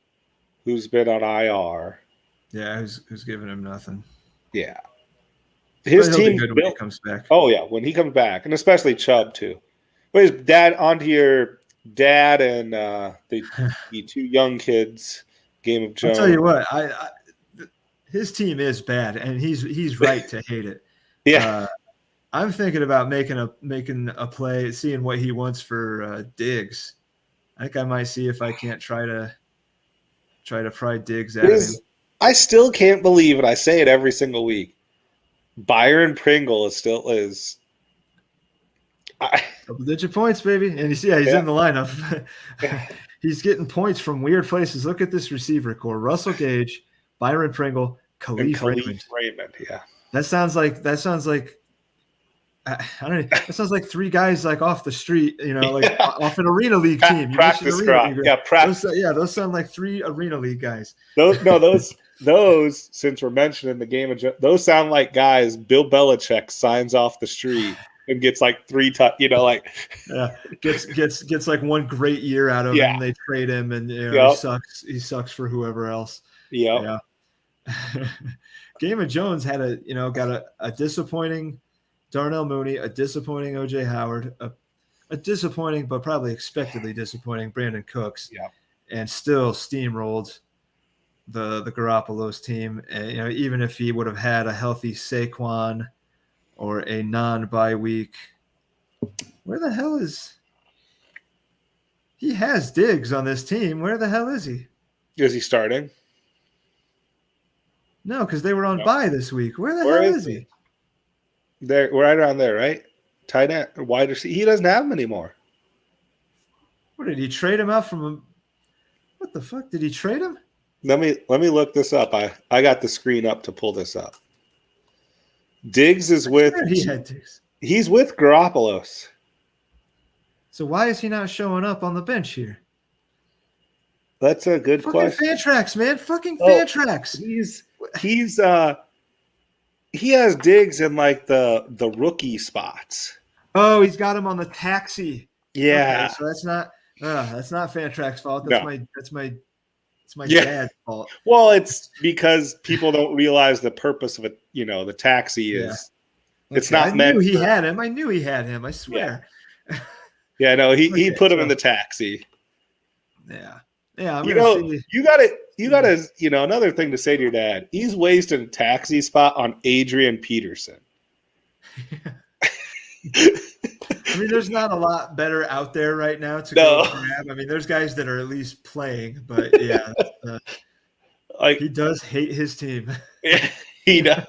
who's been on IR. Yeah, who's giving him nothing. Yeah. His team good when he comes back. Oh yeah, when he comes back, and especially Chubb too. But his dad onto your dad and the 2 young kids, Game of Jones. I'll tell you what, his team is bad, and he's right to hate it. Yeah, I'm thinking about making a play, seeing what he wants for Diggs. I think I might see if I can't try to pry Diggs out of him. I still can't believe it. I say it every single week. Byron Pringle is double-digit points, baby. And he's in the lineup. He's getting points from weird places. Look at this receiver core: Russell Gage, Byron Pringle, Khalif Raymond. Yeah. That sounds like I don't know. That sounds like 3 guys like off the street, like off an arena league team. Practice squad. Yeah, practice. Those sound like 3 arena league guys. Those, since we're mentioning the Game of those sound like guys Bill Belichick signs off the street and gets like 3 gets like one great year out of him, and they trade him, and he sucks for whoever else. Yeah. Game of Jones had got a disappointing Darnell Mooney, a disappointing OJ Howard, a disappointing but probably expectedly disappointing Brandon Cooks, and still steamrolled the Garoppolo's team. And, even if he would have had a healthy Saquon or a non-bye week, where the hell is he? Has Diggs on this team? Where the hell is he? Is he starting? No, because they were on bye this week. Where the hell is he? There, right around there, right? Tight end, wide receiver. He doesn't have him anymore. What did he trade him out from him? What the fuck did he trade him? Let me look this up. I got the screen up to pull this up. Diggs is with. He had Diggs. He's with Garoppolo's. So why is he not showing up on the bench here? That's a good question. Fantrax, man. Fucking Fantrax. He has Diggs in like the rookie spots. Oh, he's got him on the taxi. Yeah. Okay, so that's not Fantrack's fault. No. It's my Yeah. dad's fault. Well, it's because people don't realize the purpose of it. The taxi Yeah. is Okay. it's not I meant knew he for, had him. I knew he had him. I swear. Yeah, no, he Okay, put him in the taxi. Yeah. Yeah, I'm You gonna know, see. you gotta, another thing to say to your dad, he's wasted a taxi spot on Adrian Peterson. I mean, there's not a lot better out there right now to No. go grab. I mean, there's guys that are at least playing, but yeah, Like he does hate his team. he does.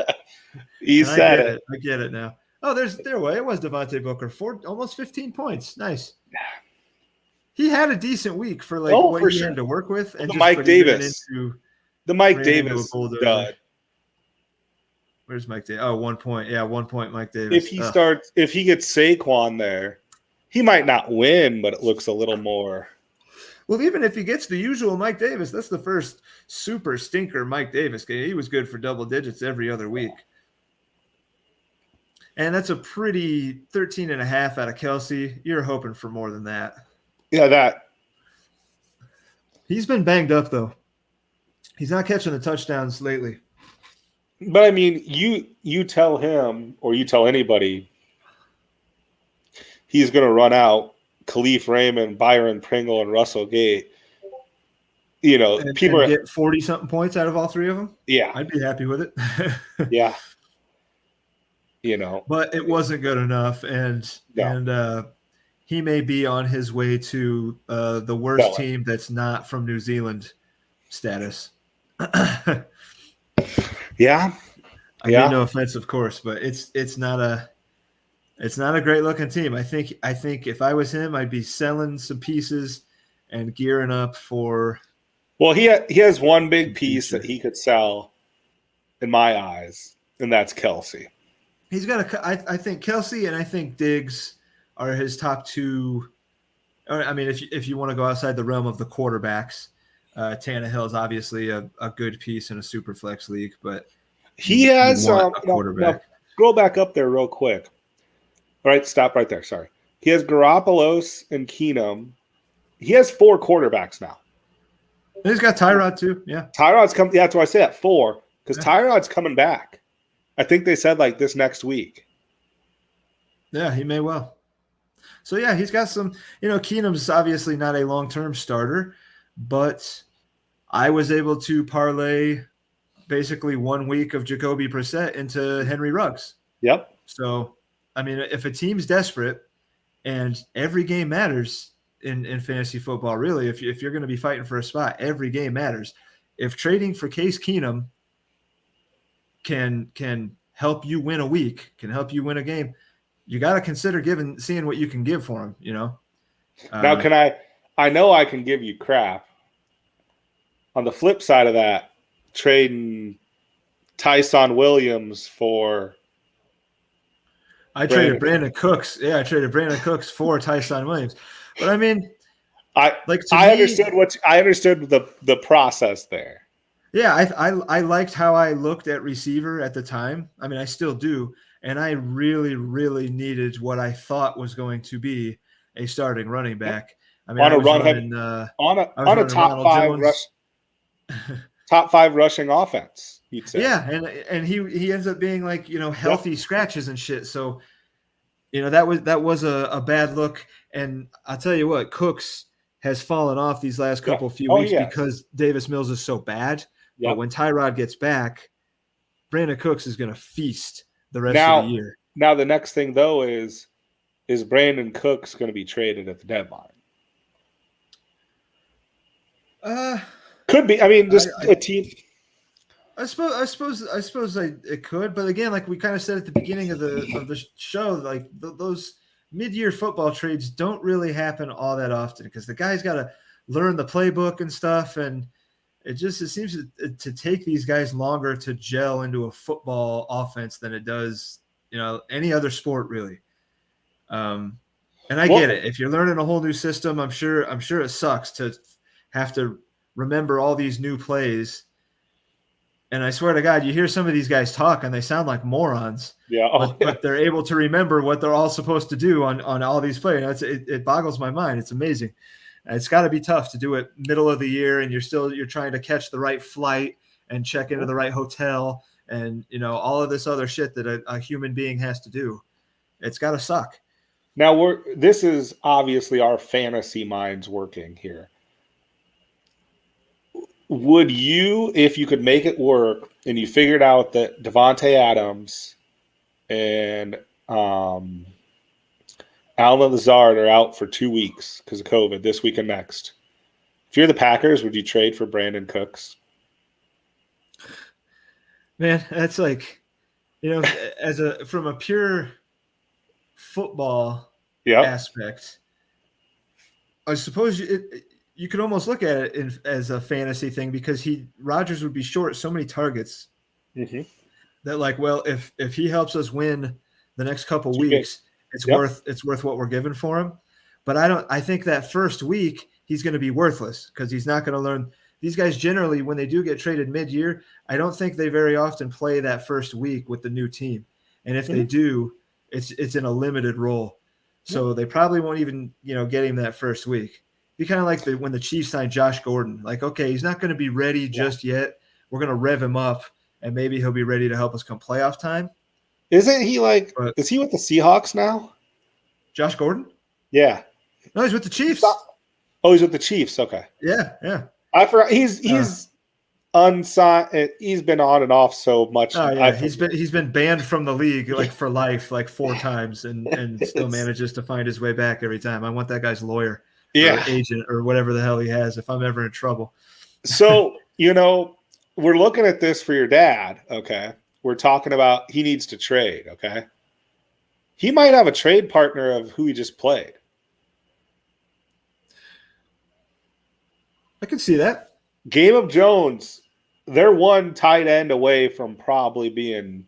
He And said it. I get it now. Oh, it was Devontae Booker, almost 15 points. Nice. He had a decent week for what he had to work with, and the Mike Davis, ran into a Davis bulldozer. dud. Where's Mike Davis? Oh, 1 point. Yeah, 1 point, Mike Davis. If he gets Saquon there, he might not win, but it looks a little more. Well, even if he gets the usual Mike Davis, that's the first super stinker Mike Davis game. He was good for double digits every other week. And that's a pretty 13.5 out of Kelsey. You're hoping for more than that. Yeah, that. He's been banged up, though. He's not catching the touchdowns lately. But I mean, you tell him, or you tell anybody, he's going to run out Khalif Raymond, Byron Pringle, and Russell Gate. People get 40-something points out of all three of them. Yeah, I'd be happy with it. Yeah, but it wasn't good enough, and he may be on his way to the worst team that's not from New Zealand status. Yeah. I mean, no offense, of course, but it's not a great looking team. I think if I was him, I'd be selling some pieces and gearing up for. Well, he has one big piece that he could sell, in my eyes, and that's Kelsey. He's got I think Kelsey and I think Diggs are his top two. I mean, if you want to go outside the realm of the quarterbacks, Tannehill is obviously a good piece in a super flex league, but he has a quarterback. Scroll back up there real quick. All right, stop right there. Sorry. He has Garoppolo and Keenum. He has 4 quarterbacks now. He's got Tyrod too. Yeah, Tyrod's coming. Yeah, that's why I say that 4, because Tyrod's coming back. I think they said this next week. Yeah, he may well. So yeah, he's got some. Keenum's obviously not a long-term starter, but I was able to parlay basically 1 week of Jacoby Brissett into Henry Ruggs. Yep. So, I mean, if a team's desperate and every game matters in fantasy football, really, if you're going to be fighting for a spot, every game matters. If trading for Case Keenum can help you win a week, can help you win a game, you got to consider seeing what you can give for him, Now, I know I can give you crap. On the flip side of that, trading Tyson Williams for traded Brandon Cooks. Yeah, I traded Brandon Cooks for Tyson Williams. But I mean, I understood the process there. Yeah, I liked how I looked at receiver at the time. I mean, I still do, and I really, really needed what I thought was going to be a starting running back. I mean, on a top 5 top 5 rushing offense, you'd say. Yeah, and he ends up being healthy scratches and shit. So, that was a bad look. And I'll tell you what, Cooks has fallen off these last few weeks because Davis Mills is so bad. Yep. But when Tyrod gets back, Brandon Cooks is going to feast the rest of the year. Now the next thing though is Brandon Cooks going to be traded at the deadline? Could be. I mean, a team. I suppose it could, but again, like we kind of said at the beginning of the show, those mid-year football trades don't really happen all that often because the guy's got to learn the playbook and stuff, and it seems to take these guys longer to gel into a football offense than it does, any other sport really. And I get it. If you're learning a whole new system, I'm sure it sucks to have to remember all these new plays. And I swear to God, you hear some of these guys talk and they sound like morons. Yeah. But they're able to remember what they're all supposed to do on all these players. It boggles my mind. It's amazing. It's got to be tough to do it middle of the year, and you're trying to catch the right flight and check into the right hotel, and all of this other shit that a human being has to do. It's got to suck. Now this is obviously our fantasy minds working here. Would you, if you could make it work, and you figured out that Devontae Adams and Alan Lazard are out for 2 weeks because of COVID, this week and next. If you're the Packers, would you trade for Brandon Cooks? Man, that's like, from a pure football aspect, I suppose you could almost look at it as a fantasy thing, because Rodgers would be short so many targets that, like, well, if he helps us win the next couple weeks, it's worth what we're giving for him. But I think that first week he's going to be worthless, because he's not going to learn. These guys generally, when they do get traded mid-year, I don't think they very often play that first week with the new team. And if they do, it's in a limited role. So they probably won't even, get him that first week. Be kind of like when the Chiefs signed Josh Gordon. Like, okay, he's not going to be ready just yet. We're going to rev him up, and maybe he'll be ready to help us come playoff time. Isn't he is he with the Seahawks now? Josh Gordon? Yeah. No, he's with the Chiefs. Oh, he's with the Chiefs. Okay. Yeah. I forgot. He's unsigned. He's been on and off so much. Oh yeah, he's been banned from the league for life 4 times, and still manages to find his way back every time. I want that guy's lawyer, or agent, or whatever the hell he has, if I'm ever in trouble. So we're looking at this for your dad. Okay, we're talking about he needs to trade. Okay, he might have a trade partner of who he just played. I can see that. Caleb Jones, they're one tight end away from probably being.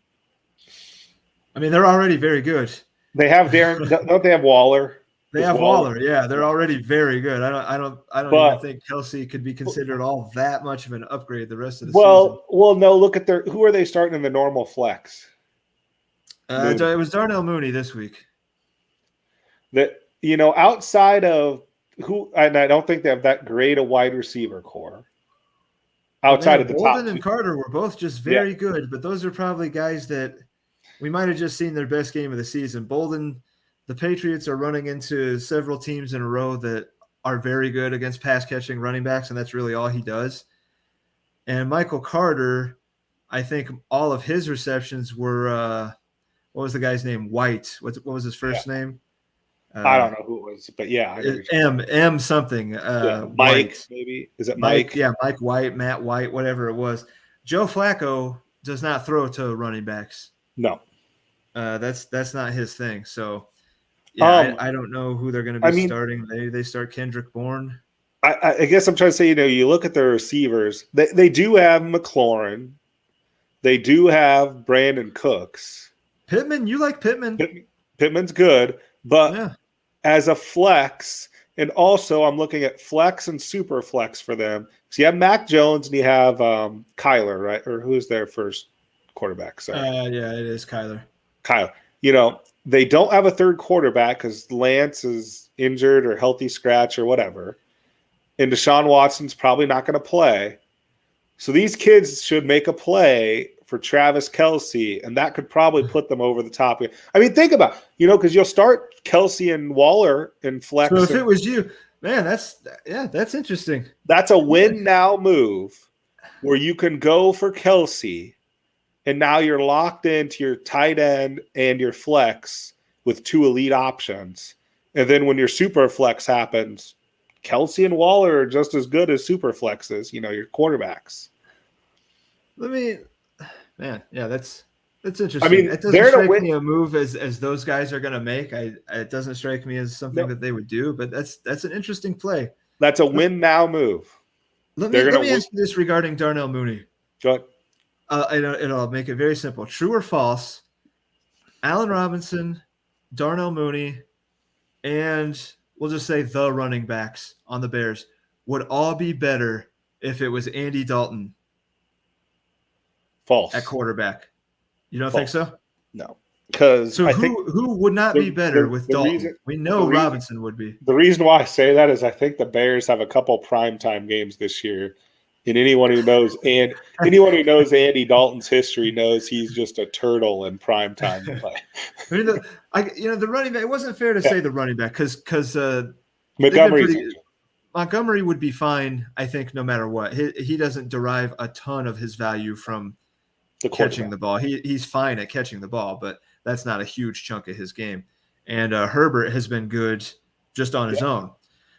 I mean, they're already very good. They have Darren. Don't they have Waller? They have Waller. Yeah, they're already very good. I don't even think Kelsey could be considered all that much of an upgrade the rest of the season. Well, no. Look at who are they starting in the normal flex? It was Darnell Mooney this week. That outside of who, and I don't think they have that great a wide receiver core. Outside of the top, Bolden and Carter were both just very good, but those are probably guys that we might have just seen their best game of the season. Bolden, the Patriots are running into several teams in a row that are very good against pass-catching running backs, and that's really all he does. And Michael Carter, I think all of his receptions were what was the guy's name? White. What was his first name? I don't know who it was, but M something. Mike, White. maybe. Is it Mike? Yeah, Mike White, Matt White, whatever it was. Joe Flacco does not throw to running backs. No. That's not his thing. So I don't know who they're going to be starting. They start Kendrick Bourne. I guess I'm trying to say, you look at their receivers. They do have McLaurin. They do have Brandon Cooks. Pittman, you like Pittman? Pittman's good, but as a flex, and also I'm looking at flex and super flex for them. So you have Mac Jones and you have Kyler, right? Or who's their first quarterback? Sorry. Yeah, it is Kyler. They don't have a third quarterback because Lance is injured or healthy scratch or whatever. And Deshaun Watson's probably not going to play. So these kids should make a play for Travis Kelce, and that could probably put them over the top. I mean, think about because you'll start Kelce and Waller in flex. So if it was you, man, that's interesting. That's a win now move where you can go for Kelce, and now you're locked into your tight end and your flex with 2 elite options. And then when your super flex happens, Kelce and Waller are just as good as super flexes, your quarterbacks. That's interesting. I mean, it doesn't strike me a move as those guys are going to make. It doesn't strike me as something that they would do, but that's an interesting play. That's a win now move. Let me ask you this regarding Darnell Mooney. Go ahead. It'll make it very simple. True or false? Allen Robinson, Darnell Mooney, and we'll just say the running backs on the Bears would all be better if it was Andy Dalton. False. at quarterback. You don't False. think so? No. Because So I think who would not be better with Dalton? We know Robinson would be. The reason why I say that is I think the Bears have a couple primetime games this year. And anyone who knows Andy Dalton's history knows he's just a turtle in primetime play. I mean, the running back. It wasn't fair to say the running back because Montgomery would be fine, I think, no matter what. He doesn't derive a ton of his value from catching the ball. He's fine at catching the ball, but that's not a huge chunk of his game. And Herbert has been good just on his own.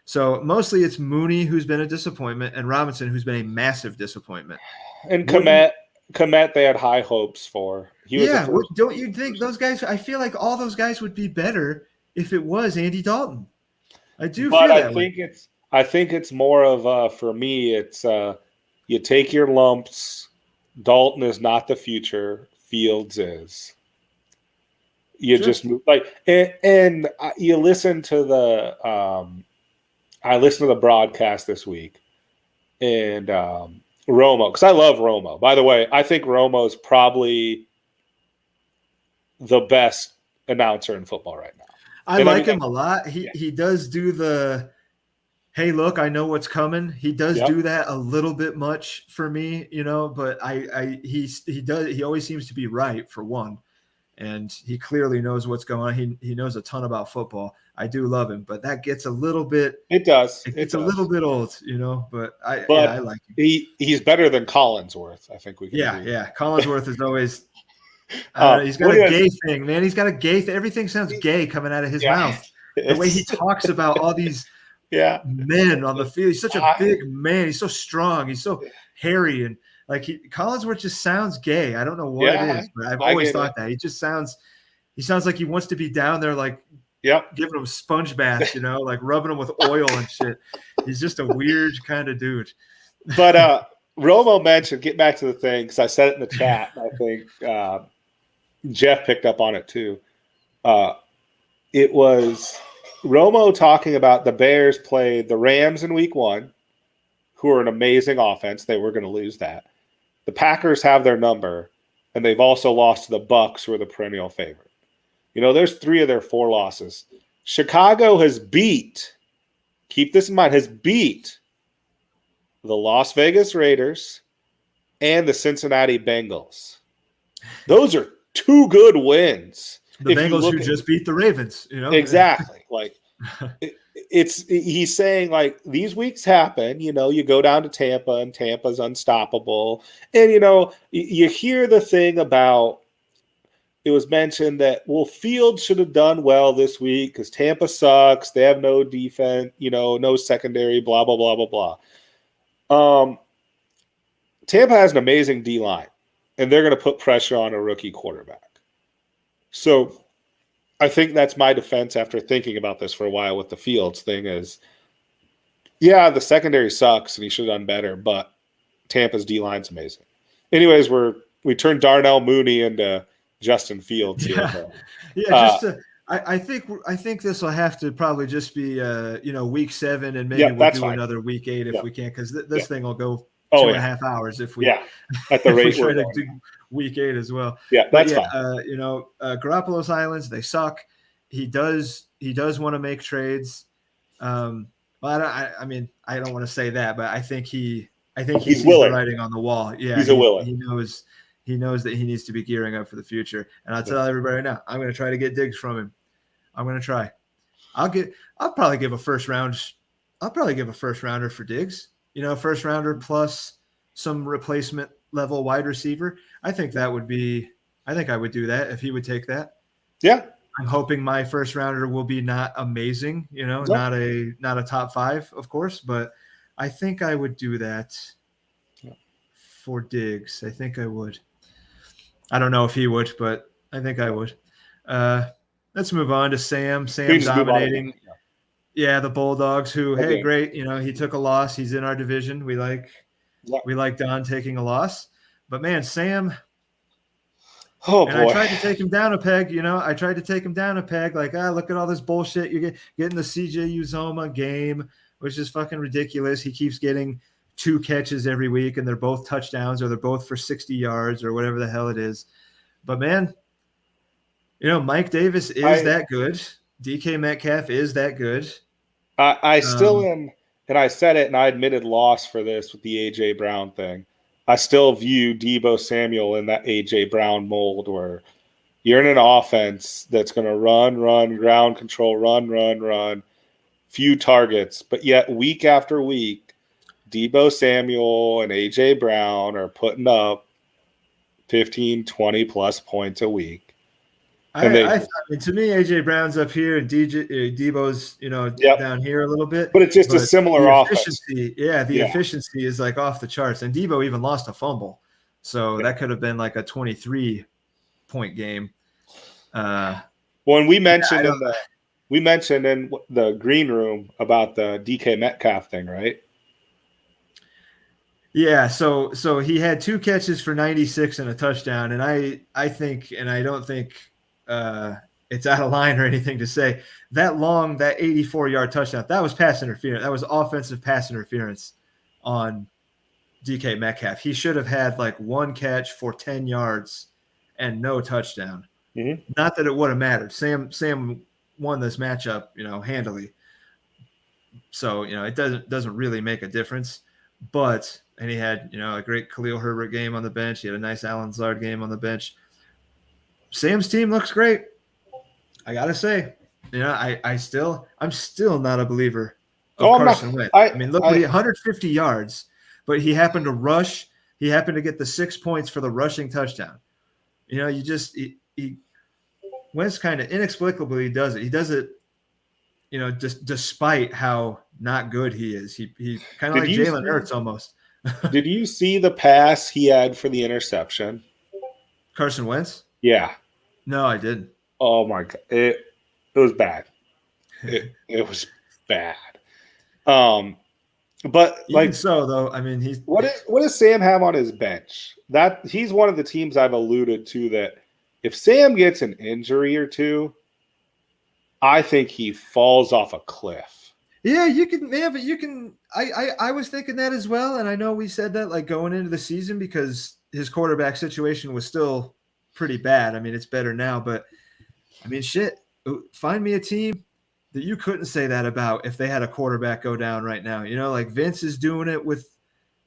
So mostly it's Mooney who's been a disappointment and Robinson who's been a massive disappointment. And Kmet they had high hopes for. Don't you think those guys – I feel like all those guys would be better if it was Andy Dalton. I do feel that way. I think it's more of for me, it's you take your lumps. Dalton is not the future. Fields is. You just move and you listen to the. I listened to the broadcast this week, and Romo, because I love Romo. By the way, I think Romo is probably the best announcer in football right now. I like him a lot. He does do the. Hey, look, I know what's coming. He does do that a little bit much for me, but he always seems to be right for one. And he clearly knows what's going on. He knows a ton about football. I do love him, but that gets a little bit – It does. It's a little bit old, but I like him. He's better than Collinsworth, I think we can agree. Yeah. Collinsworth is always he's got a gay thing, man. He's got a gay thing. Everything sounds gay coming out of his mouth. The way he talks about all these – men on the field. He's such a big man. He's so strong. He's so hairy, and Collinsworth just sounds gay. I don't know what it is, but I've always thought that he just sounds. He sounds like he wants to be down there, giving him sponge baths, rubbing him with oil and shit. He's just a weird kind of dude. But Romo mentioned, get back to the thing, because I said it in the chat. I think Jeff picked up on it too. It was Romo talking about the Bears played the Rams in week 1, who are an amazing offense. They were going to lose that. The Packers have their number, and they've also lost to the Bucs, who are the perennial favorite. There's 3 of their 4 losses. Chicago has beat, keep this in mind, has beat the Las Vegas Raiders and the Cincinnati Bengals. Those are 2 good wins. The Bengals who just beat the Ravens, Exactly. He's saying these weeks happen, you go down to Tampa and Tampa's unstoppable. And, you hear the thing about, it was mentioned that, Fields should have done well this week because Tampa sucks. They have no defense, no secondary, blah, blah, blah, blah, blah. Tampa has an amazing D-line, and they're going to put pressure on a rookie quarterback. So I think that's my defense after thinking about this for a while with the Fields thing is, the secondary sucks and he should have done better, but Tampa's D-line's amazing. Anyways, we turned Darnell Mooney into Justin Fields here. I think this will have to probably just be week 7 and maybe we'll do another week 8 if we can, because this thing will go 2.5 hours if we at the rate we try to do week 8 as well. That's fine. Garoppolo's Islands, they suck. He does want to make trades. Well, I don't want to say that, but I think he sees the writing on the wall. Yeah, he's willing. He knows that he needs to be gearing up for the future. And I'll tell everybody right now, I'm going to try to get Diggs from him. I'm going to try. I'll probably give a first rounder for Diggs. First rounder plus some replacement level wide receiver. I think I would do that if he would take that. Yeah. I'm hoping my first rounder will be not amazing, not a top 5, of course, but I think I would do that for Diggs. I think I would. I don't know if he would, but I think I would. Let's move on to Sam. Sam dominating. Yeah, the Bulldogs who, hey, great. He took a loss. He's in our division. We like Don taking a loss. But, man, Sam – boy. I tried to take him down a peg, look at all this bullshit. You're getting the CJ Uzoma game, which is fucking ridiculous. He keeps getting 2 catches every week and they're both touchdowns or they're both for 60 yards or whatever the hell it is. But man, Mike Davis is that good. DK Metcalf is that good. I still am, and I said it and I admitted loss for this with the A.J. Brown thing. I still view Deebo Samuel in that A.J. Brown mold where you're in an offense that's going to run, ground control, run, few targets. But yet week after week, Deebo Samuel and A.J. Brown are putting up 15, 20-plus points a week. I mean, to me, A.J. Brown's up here and Deebo's, down here a little bit. But it's just a similar offense. The efficiency is like off the charts. And Deebo even lost a fumble. So that could have been like a 23-point game. When we mentioned in the green room about the DK Metcalf thing, right? Yeah, so he had 2 catches for 96 and a touchdown, and I think, and I don't think it's out of line or anything to say, that 84-yard touchdown, that was pass interference. That was offensive pass interference on DK Metcalf. He should have had like 1 catch for 10 yards and no touchdown. Mm-hmm. Not that it would have mattered. Sam won this matchup, handily. So, it doesn't really make a difference. But and he had, a great Khalil Herbert game on the bench. He had a nice Alan Lazard game on the bench. Sam's team looks great. I gotta say, I'm still not a believer of Carson Wentz. I mean, look, 150 yards, but he happened to rush. He happened to get the 6 points for the rushing touchdown. Wentz kind of inexplicably does it. He does it, just despite how not good he is. He kind of like Jalen Hurts almost. Did you see the pass he had for the interception? Carson Wentz? Yeah. No, I didn't. Oh my God. It was bad. It was bad. But even so though, I mean, what does Sam have on his bench? That he's one of the teams I've alluded to that if Sam gets an injury or two, I think he falls off a cliff. Yeah, you can, man, but you can. I was thinking that as well, and I know we said that like going into the season because his quarterback situation was still pretty bad. I mean, it's better now, but I mean, shit. Find me a team that you couldn't say that about if they had a quarterback go down right now. Like Vince is doing it with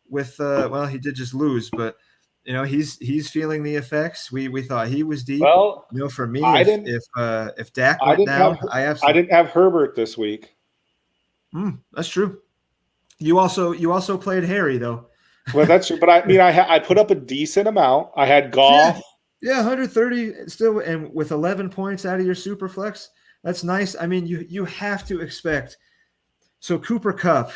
well, he did just lose, but he's feeling the effects. We thought he was deep. Well, for me, if Dak went down, I didn't have Herbert this week. That's true. You also played Harry though. Well, that's true. But I mean, I put up a decent amount. I had Goff. Yeah, 130 still, and with 11 points out of your super flex, that's nice. I mean, you have to expect. So Cooper Kupp,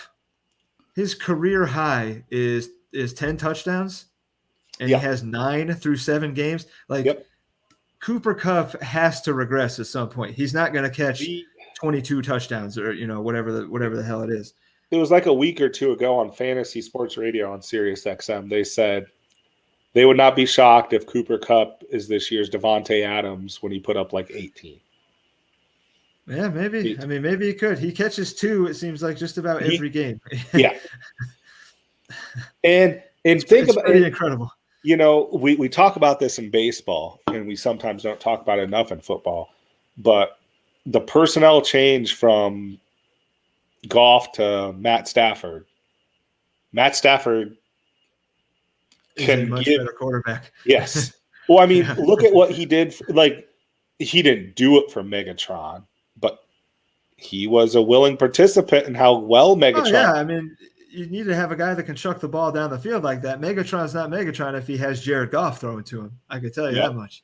his career high is 10 touchdowns, and he has 9 through 7 games. Like Cooper Kupp has to regress at some point. He's not going to catch 22 touchdowns or whatever the hell it is. It was like a week or two ago on Fantasy Sports Radio on Sirius XM. They said they would not be shocked if Cooper Kupp is this year's Devontae Adams when he put up like 18. Yeah, maybe. I mean, maybe he could. He catches 2. It seems like just about every game. Yeah. And think about pretty incredible. We talk about this in baseball, and we sometimes don't talk about it enough in football. But the personnel change from Goff to Matt Stafford. Matt Stafford can be a much better quarterback. Yes. Well, I mean, look at what he did. He didn't do it for Megatron, but he was a willing participant in how well Megatron. Oh, yeah, I mean, you need to have a guy that can chuck the ball down the field like that. Megatron's not Megatron if he has Jared Goff throwing to him. I can tell you that much.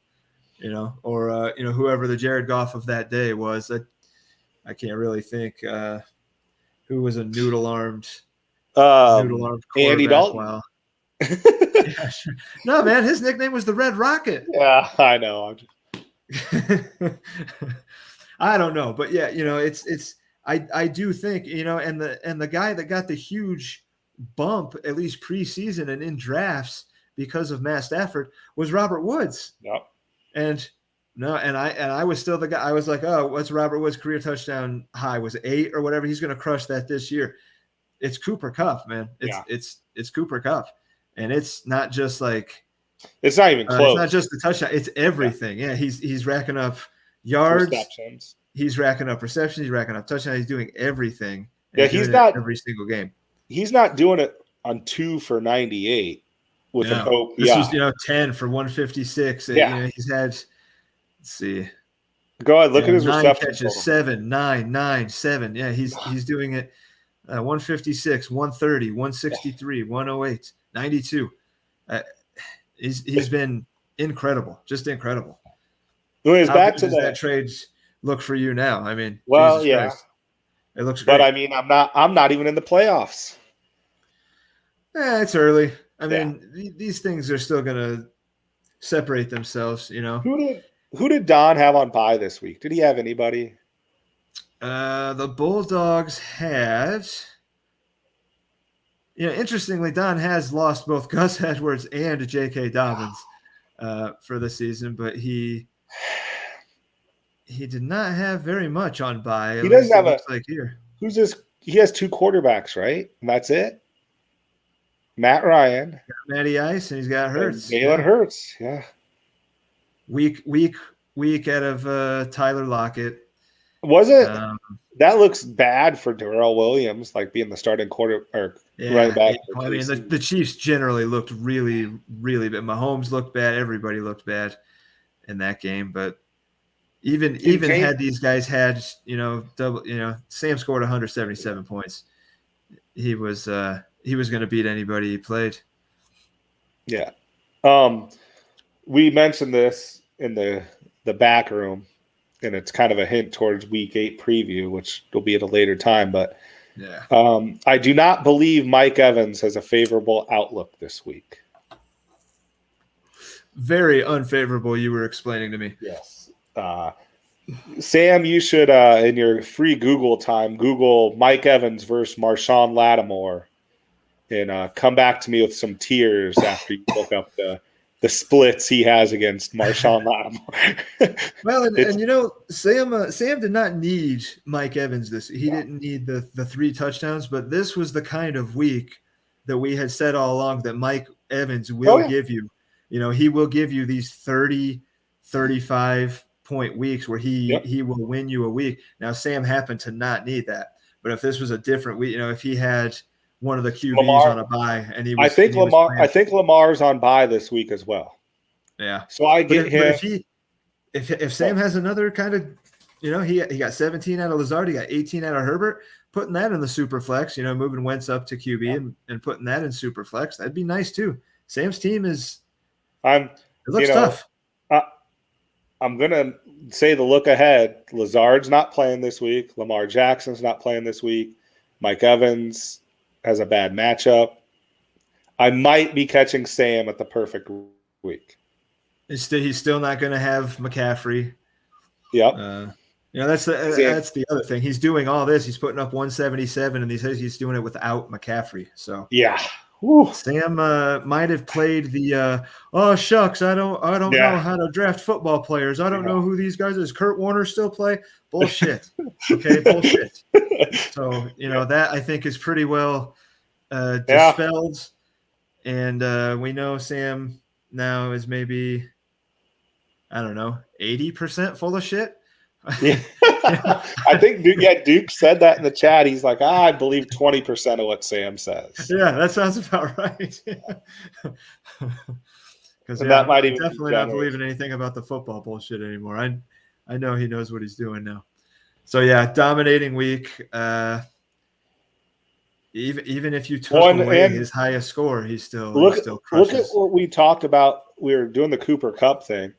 Or whoever the Jared Goff of that day was. I can't really think who was a noodle-armed Andy Dalton. Wow. Yeah, sure. No, man, his nickname was the Red Rocket. Yeah, I know. I don't know, but yeah, it's I do think, and the guy that got the huge bump at least preseason and in drafts because of Matt Stafford was Robert Woods. Yep. And I was still the guy. I was like, oh, what's Robert Woods' career touchdown high? Was 8 or whatever? He's going to crush that this year. it's Cooper Kupp, man. It's Cooper Kupp, and it's not just like it's not even close. It's not just the touchdown; it's everything. Yeah, he's racking up yards, receptions. He's racking up receptions. He's racking up touchdowns. He's doing everything. Yeah, he's not every single game. He's not doing it on 2 for 98 with an OPI. This was 10 for 156. Yeah, he's had. Let's see. Go ahead, look at his 9 reception catches, total. 7, 9, 9, 7. Yeah, he's doing it. 156, 130, 163, 108, 92. He's been incredible, just incredible. Well, How good does that trade look for you now? I mean, well, Jesus yeah, Christ. It looks great. But I mean, I'm not even in the playoffs. It's early. I mean, these things are still gonna separate themselves. Who did Don have on bye this week? Did he have anybody? The Bulldogs had. Interestingly, Don has lost both Gus Edwards and J.K. Dobbins for the season, but he did not have very much on bye. He doesn't have here. Who's this? He has 2 quarterbacks, right? And that's it. Matt Ryan, Matty Ice, and he's got Hurts. Jalen Hurts, yeah. Week out of Tyler Lockett. That looks bad for Darrell Williams, like being the starting quarter or running back. I mean, the Chiefs generally looked really, really bad. Mahomes looked bad. Everybody looked bad in that game. But even had these guys had double, Sam scored 177 points. He was going to beat anybody he played. Yeah. We mentioned this in the back room, and it's kind of a hint towards Week 8 preview, which will be at a later time. But I do not believe Mike Evans has a favorable outlook this week. Very unfavorable, you were explaining to me. Yes. Sam, you should, in your free Google time, Google Mike Evans versus Marshawn Lattimore, and come back to me with some tears after you look up the splits he has against Marshawn Lattimore. Well, and Sam did not need Mike Evans this. He didn't need the 3 touchdowns, but this was the kind of week that we had said all along that Mike Evans will give you. He will give you these 30, 35 point weeks where he will win you a week. Now, Sam happened to not need that, but if this was a different week, if he had one of the QBs on a bye, and he was, I think Lamar's on bye this week as well. Yeah. So I get him. If Sam has another kind of, he got 17 out of Lazard, he got 18 out of Herbert, putting that in the super flex, moving Wentz up to QB and putting that in super flex, that'd be nice too. Sam's team it looks tough. I'm gonna say the look ahead. Lazard's not playing this week. Lamar Jackson's not playing this week. Mike Evans has a bad matchup. I might be catching Sam at the perfect week. He's still not going to have McCaffrey. Yep. That's the other thing. He's doing all this. He's putting up 177, and he says he's doing it without McCaffrey. So yeah. Woo. Sam might have played the oh shucks, I don't know how to draft football players. I don't know who these guys is. Kurt Warner still play? Bullshit. Okay, bullshit. So that I think is pretty well dispelled, and we know Sam now is maybe 80% full of shit. Yeah. I think Duke said that in the chat. He's like, I believe 20% of what Sam says. Yeah, that sounds about right. Because that might even definitely not believing anything about the football bullshit anymore. I know he knows what he's doing now. So dominating week. Even if you took away his highest score, he's still crushes. Look at what we talked about. We were doing the Cooper Kupp thing.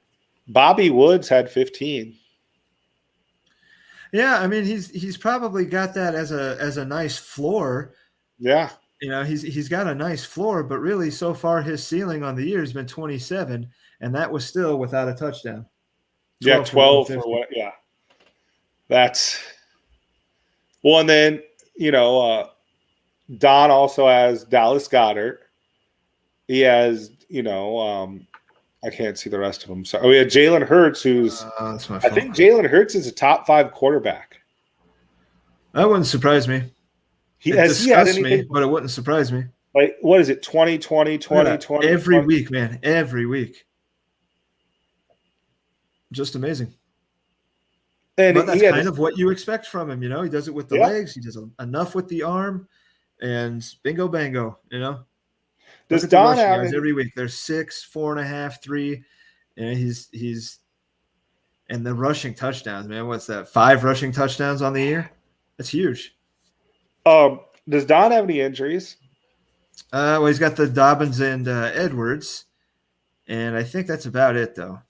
Bobby Woods had 15. Yeah, I mean he's probably got that as a nice floor. Yeah. He's got a nice floor, but really so far his ceiling on the year has been 27, and that was still without a touchdown. 12 for what? Yeah. That's well, and then Don also has Dallas Goedert. He has I can't see the rest of them. So we had Jalen Hurts, who's I think Jalen Hurts is a top 5 quarterback. That wouldn't surprise me. It Has he had disgusts me, anything but it wouldn't surprise me. like what is it? 2020, Look at 2020, that. Every 20? week, man. Every week. Just amazing. And But he that's had kind his of what you expect from him. He does it with the yeah. legs. He does enough with the arm, and bingo bango. Look Does at the Don rushing have yards any? every week. They're 6, 4.5, 3, and he's and the rushing touchdowns, man. What's that? 5 rushing touchdowns on the year. That's huge. Does Don have any injuries? Well, he's got the Dobbins and Edwards, and I think that's about it, though.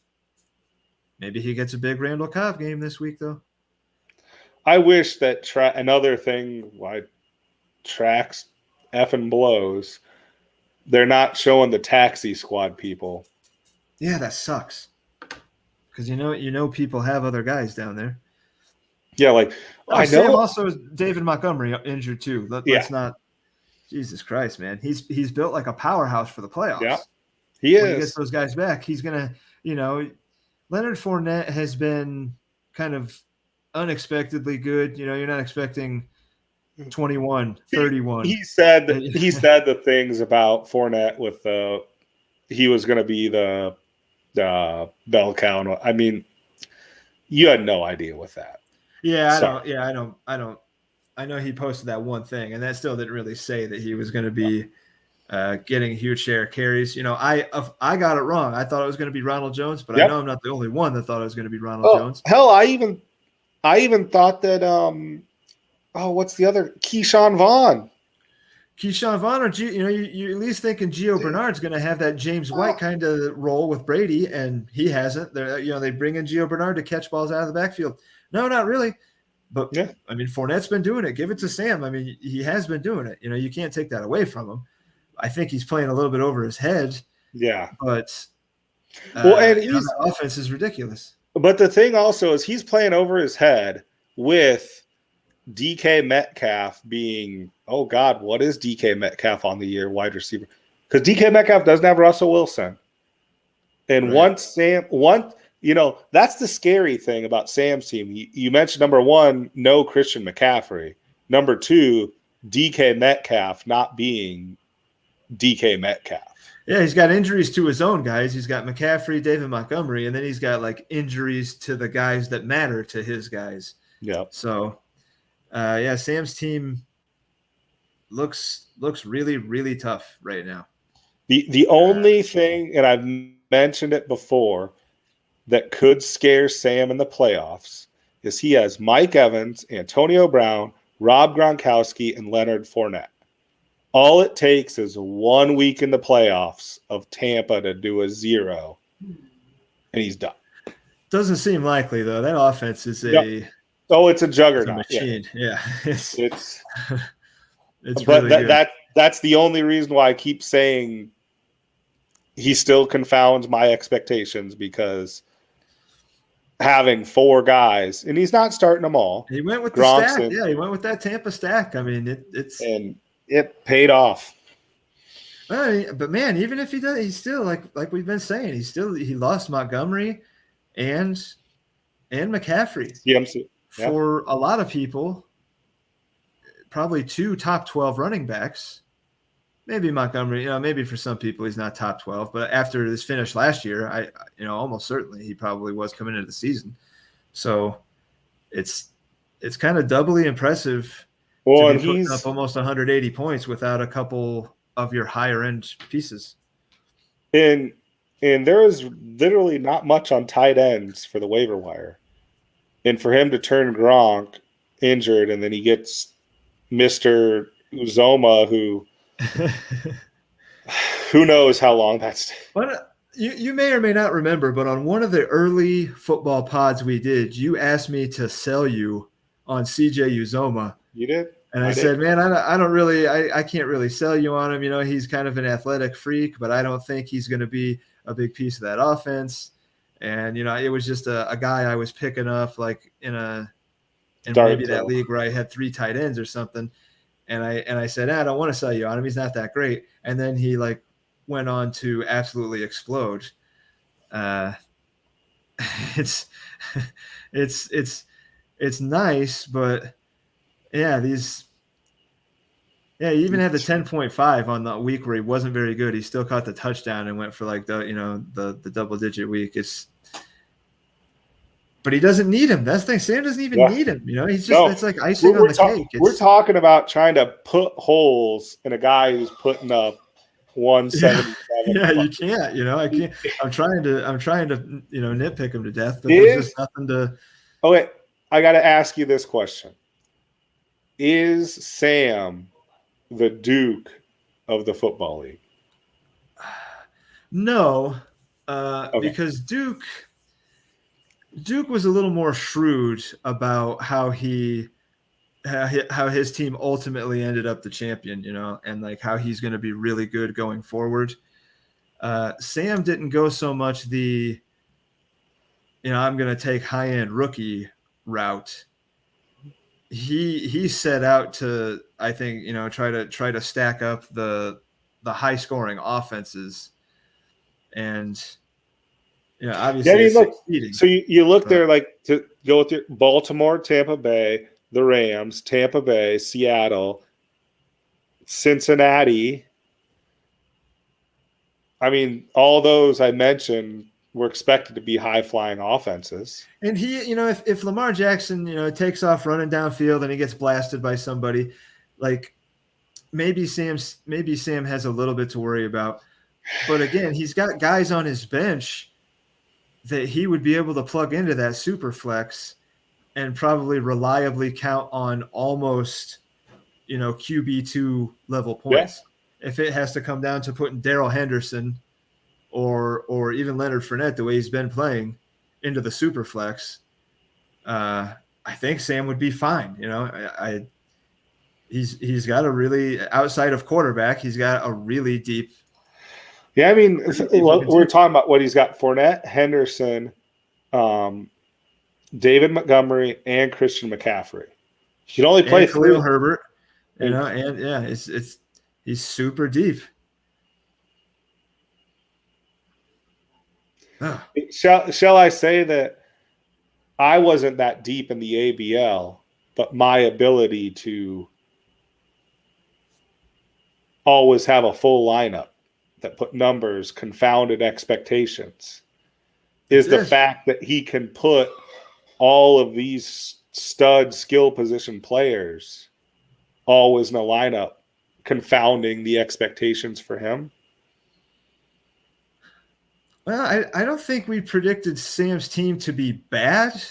Maybe he gets a big Randall Cobb game this week, though. I wish that another thing why tracks effing blows. They're not showing the taxi squad people. Yeah, that sucks. Because people have other guys down there. Yeah, like I Sam know. also is David Montgomery injured too. Yeah, Let's not. Jesus Christ, man. He's built like a powerhouse for the yeah, playoffs. he When he gets is. those guys back, he's gonna. Leonard Fournette has been kind of unexpectedly good. You're not expecting 21, 31. He said the things about Fournette with he was going to be the bell cow. I mean, you had no idea with that. Yeah, I Sorry. don't. Yeah, I don't. I know he posted that one thing, and that still didn't really say that he was going to be getting a huge share of carries. I got it wrong. I thought it was going to be Ronald Jones, but I know I'm not the only one that thought it was going to be Ronald Jones. Hell, I even thought that what's the other Keyshawn Vaughn? Keyshawn Vaughn, or you're at least thinking Gio Bernard's going to have that James White kind of role with Brady, and he hasn't. They bring in Gio Bernard to catch balls out of the backfield. No, not really. But yeah. I mean, Fournette's been doing it. Give it to Sam. I mean, he has been doing it. You can't take that away from him. I think he's playing a little bit over his head. Yeah. But and the offense is ridiculous. But the thing also is he's playing over his head with DK Metcalf being, oh God, what is DK Metcalf on the year wide receiver? Because DK Metcalf doesn't have Russell Wilson. And right. That's the scary thing about Sam's team. You mentioned number one, no Christian McCaffrey. Number two, DK Metcalf not being DK Metcalf. Yeah, he's got injuries to his own guys. He's got McCaffrey, David Montgomery, and then he's got like injuries to the guys that matter to his guys. Yeah. So, Sam's team looks really, really tough right now. The only thing, and I've mentioned it before, that could scare Sam in the playoffs is he has Mike Evans, Antonio Brown, Rob Gronkowski, and Leonard Fournette. All it takes is 1 week in the playoffs of Tampa to do a 0, and he's done. Doesn't seem likely, though. That offense is it's a juggernaut. It's a machine. Yeah. It's but really good. That's the only reason why I keep saying he still confounds my expectations, because having 4 guys, and he's not starting them all. He went with the stack. He went with that Tampa stack. I mean, it paid off. But man, even if he does, he's still like we've been saying, he lost Montgomery and McCaffrey. For a lot of people, probably 2 top 12 running backs. Maybe Montgomery, maybe for some people he's not top 12, but after his finish last year, almost certainly he probably was coming into the season. So it's kind of doubly impressive. Well, to be putting up almost 180 points without a couple of your higher end pieces. And there is literally not much on tight ends for the waiver wire. And for him to turn Gronk injured, and then he gets Mr. Uzoma, who knows how long that's. But you may or may not remember, but on one of the early football pods we did, you asked me to sell you on CJ Uzoma. You did? And I said, man, I don't really, I can't really sell you on him. He's kind of an athletic freak, but I don't think he's going to be a big piece of that offense. And, it was just a guy I was picking up like in maybe that league where I had 3 tight ends or something. And I said, I don't want to sell you on him. He's not that great. And then he went on to absolutely explode. It's nice, but yeah, Yeah, he even had the 10.5 on the week where he wasn't very good. He still caught the touchdown and went for like the double digit week. But he doesn't need him. That's the thing. Sam doesn't even need him. He's just it's like icing on the cake. We're talking about trying to put holes in a guy who's putting up 177. Yeah, you can't. I can't. I'm trying to nitpick him to death, but there's just nothing to. Oh wait, I got to ask you this question: is Sam the Duke of the football league? No, because Duke was a little more shrewd about how his team ultimately ended up the champion, and like how he's going to be really good going forward. Sam didn't go so much I'm going to take high-end rookie route. He set out to, I think, try to stack up the high-scoring offenses, and obviously. Yeah, so you look there like to go with your Baltimore, Tampa Bay, the Rams, Tampa Bay, Seattle, Cincinnati. I mean, all those I mentioned were expected to be high-flying offenses. And he, if Lamar Jackson, takes off running downfield and he gets blasted by somebody, like maybe Sam has a little bit to worry about. But again, he's got guys on his bench that he would be able to plug into that super flex and probably reliably count on almost, QB2 level points. Yeah. If it has to come down to putting Darrell Henderson or even Leonard Fournette, the way he's been playing, into the super flex, I think Sam would be fine. He's got a really, outside of quarterback, he's got a really deep. Yeah, I mean, we're talking about what he's got: Fournette, Henderson, David Montgomery, and Christian McCaffrey. He can only play Khalil Herbert, and yeah, he's super deep. Oh. Shall I say that I wasn't that deep in the ABL, but my ability to always have a full lineup that put numbers, confounded expectations, is the fact that he can put all of these stud skill position players always in a lineup, confounding the expectations for him. Well, I don't think we predicted Sam's team to be bad.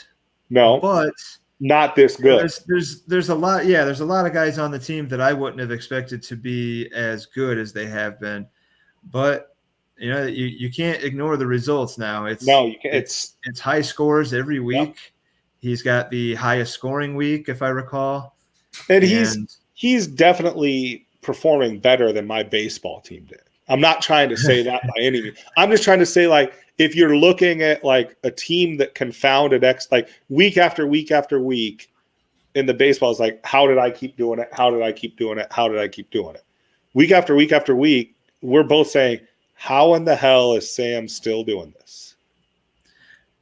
No, but not this good. There's a lot. Yeah, there's a lot of guys on the team that I wouldn't have expected to be as good as they have been. But you can't ignore the results now. You can't. It's high scores every week. Yep. He's got the highest scoring week, if I recall. And he's definitely performing better than my baseball team did. I'm not trying to say that by any means. I'm just trying to say, like, if you're looking at like a team that confounded like week after week after week in the baseball, is like, how did I keep doing it? How did I keep doing it? How did I keep doing it? Week after week after week, we're both saying, how in the hell is Sam still doing this?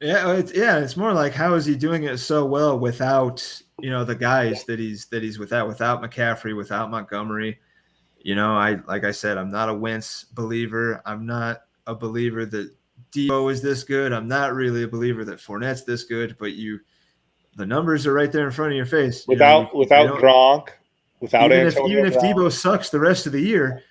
Yeah, it's more like, how is he doing it so well without the guys that he's without McCaffrey, without Montgomery. Like I said, I'm not a Wentz believer. I'm not a believer that Debo is this good. I'm not really a believer that Fournette's this good. But the numbers are right there in front of your face. Without Gronk, without even if Debo sucks the rest of the year,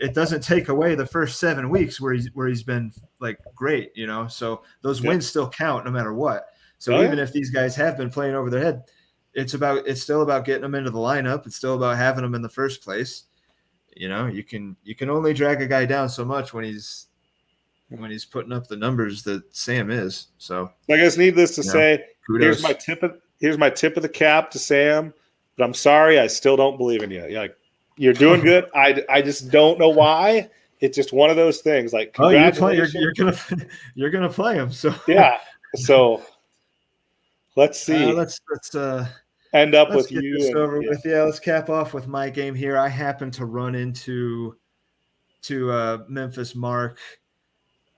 it doesn't take away the first 7 weeks where he's been like great. So those wins still count no matter what. So even if these guys have been playing over their head, it's still about getting them into the lineup. It's still about having them in the first place. You can only drag a guy down so much when he's putting up the numbers that Sam is. So I guess needless to say, kudos. here's my tip of the cap to Sam. But I'm sorry, I still don't believe in you. You're doing good. I just don't know why. It's just one of those things. Like, congratulations. You're gonna play him. So yeah. So let's see. Let's end up let's with get you. This over with. Yeah, let's cap off with my game here. I happened to run into Memphis Mark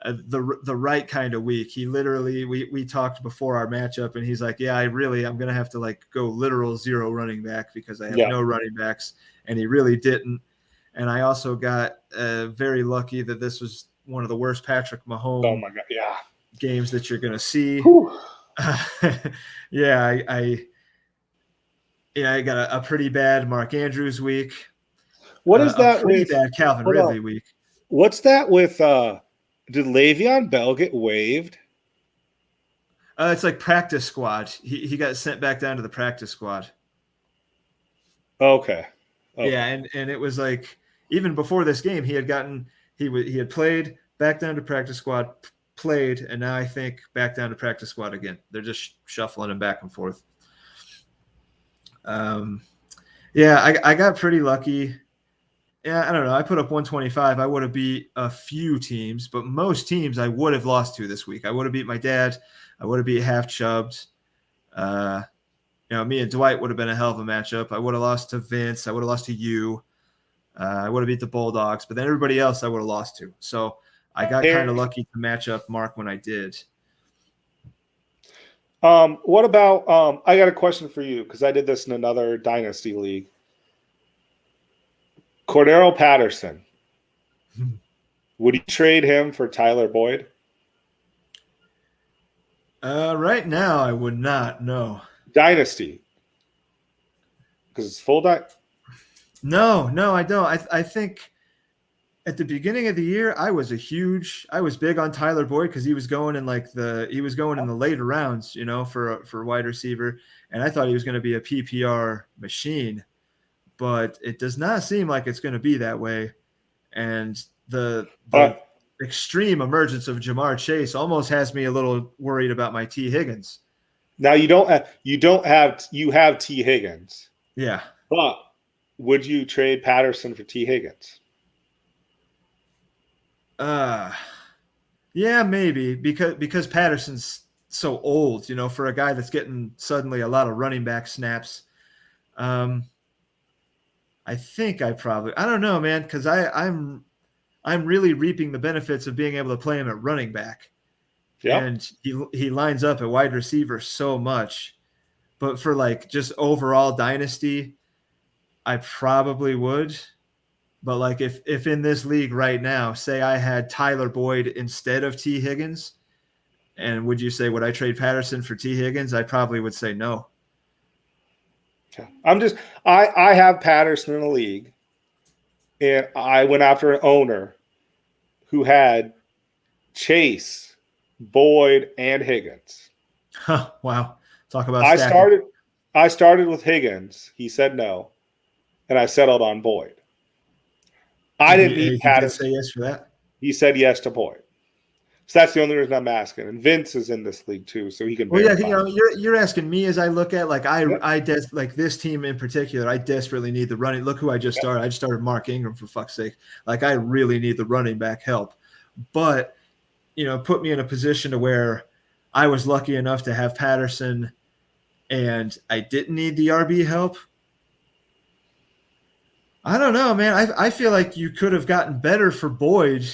the right kind of week. He literally, we talked before our matchup, and he's like, yeah, I'm going to have to like go literal 0 running back because I have no running backs, and he really didn't. And I also got very lucky that this was one of the worst Patrick Mahomes games that you're going to see. Yeah, I got a pretty bad Mark Andrews week. What is that? A pretty bad Calvin Ridley week. What's that with? Did Le'Veon Bell get waived? It's like practice squad. He got sent back down to the practice squad. Okay. Yeah, and it was like even before this game, he had played back down to practice squad, played, and now I think back down to practice squad again. They're just shuffling him back and forth. Yeah, I got pretty lucky. Yeah, I don't know. I put up 125. I would have beat a few teams, but most teams I would have lost to this week. I would have beat my dad. I would have beat Half Chubbed. Me and Dwight would have been a hell of a matchup. I would have lost to Vince. I would have lost to you. I would have beat the Bulldogs, but then everybody else I would have lost to. So I got kind of lucky to match up Mark when I did. What about I got a question for you because I did this in another Dynasty League. Cordero Patterson. Would you trade him for Tyler Boyd? Right now, I would not. No. Dynasty. Because it's full No, I don't. I think at the beginning of the year, I was big on Tyler Boyd because he was going in the later rounds, for wide receiver, and I thought he was going to be a PPR machine. But it does not seem like it's going to be that way. And the extreme emergence of Jamar Chase almost has me a little worried about my T. Higgins. Now you have T. Higgins. Yeah. But would you trade Patterson for T. Higgins? Yeah, maybe because Patterson's so old, for a guy that's getting suddenly a lot of running back snaps. I think I don't know, man, because I'm really reaping the benefits of being able to play him at running back. Yeah. And he lines up at wide receiver so much. But for like just overall dynasty, I probably would. But like if in this league right now, say I had Tyler Boyd instead of T. Higgins, and would you say would I trade Patterson for T. Higgins? I probably would say no. I have Patterson in a league, and I went after an owner who had Chase, Boyd, and Higgins. Huh, wow. Talk about I started with Higgins. He said no, and I settled on Boyd. I didn't need Patterson. Did say yes for that? He said yes to Boyd. So that's the only reason I'm asking. And Vince is in this league too, so he can. Well, yeah, you're asking me as I look at like like this team in particular. I desperately need the running. Look who I just started. I just started Mark Ingram for fuck's sake. Like I really need the running back help. But put me in a position to where I was lucky enough to have Patterson, and I didn't need the RB help. I don't know, man. I feel like you could have gotten better for Boyd.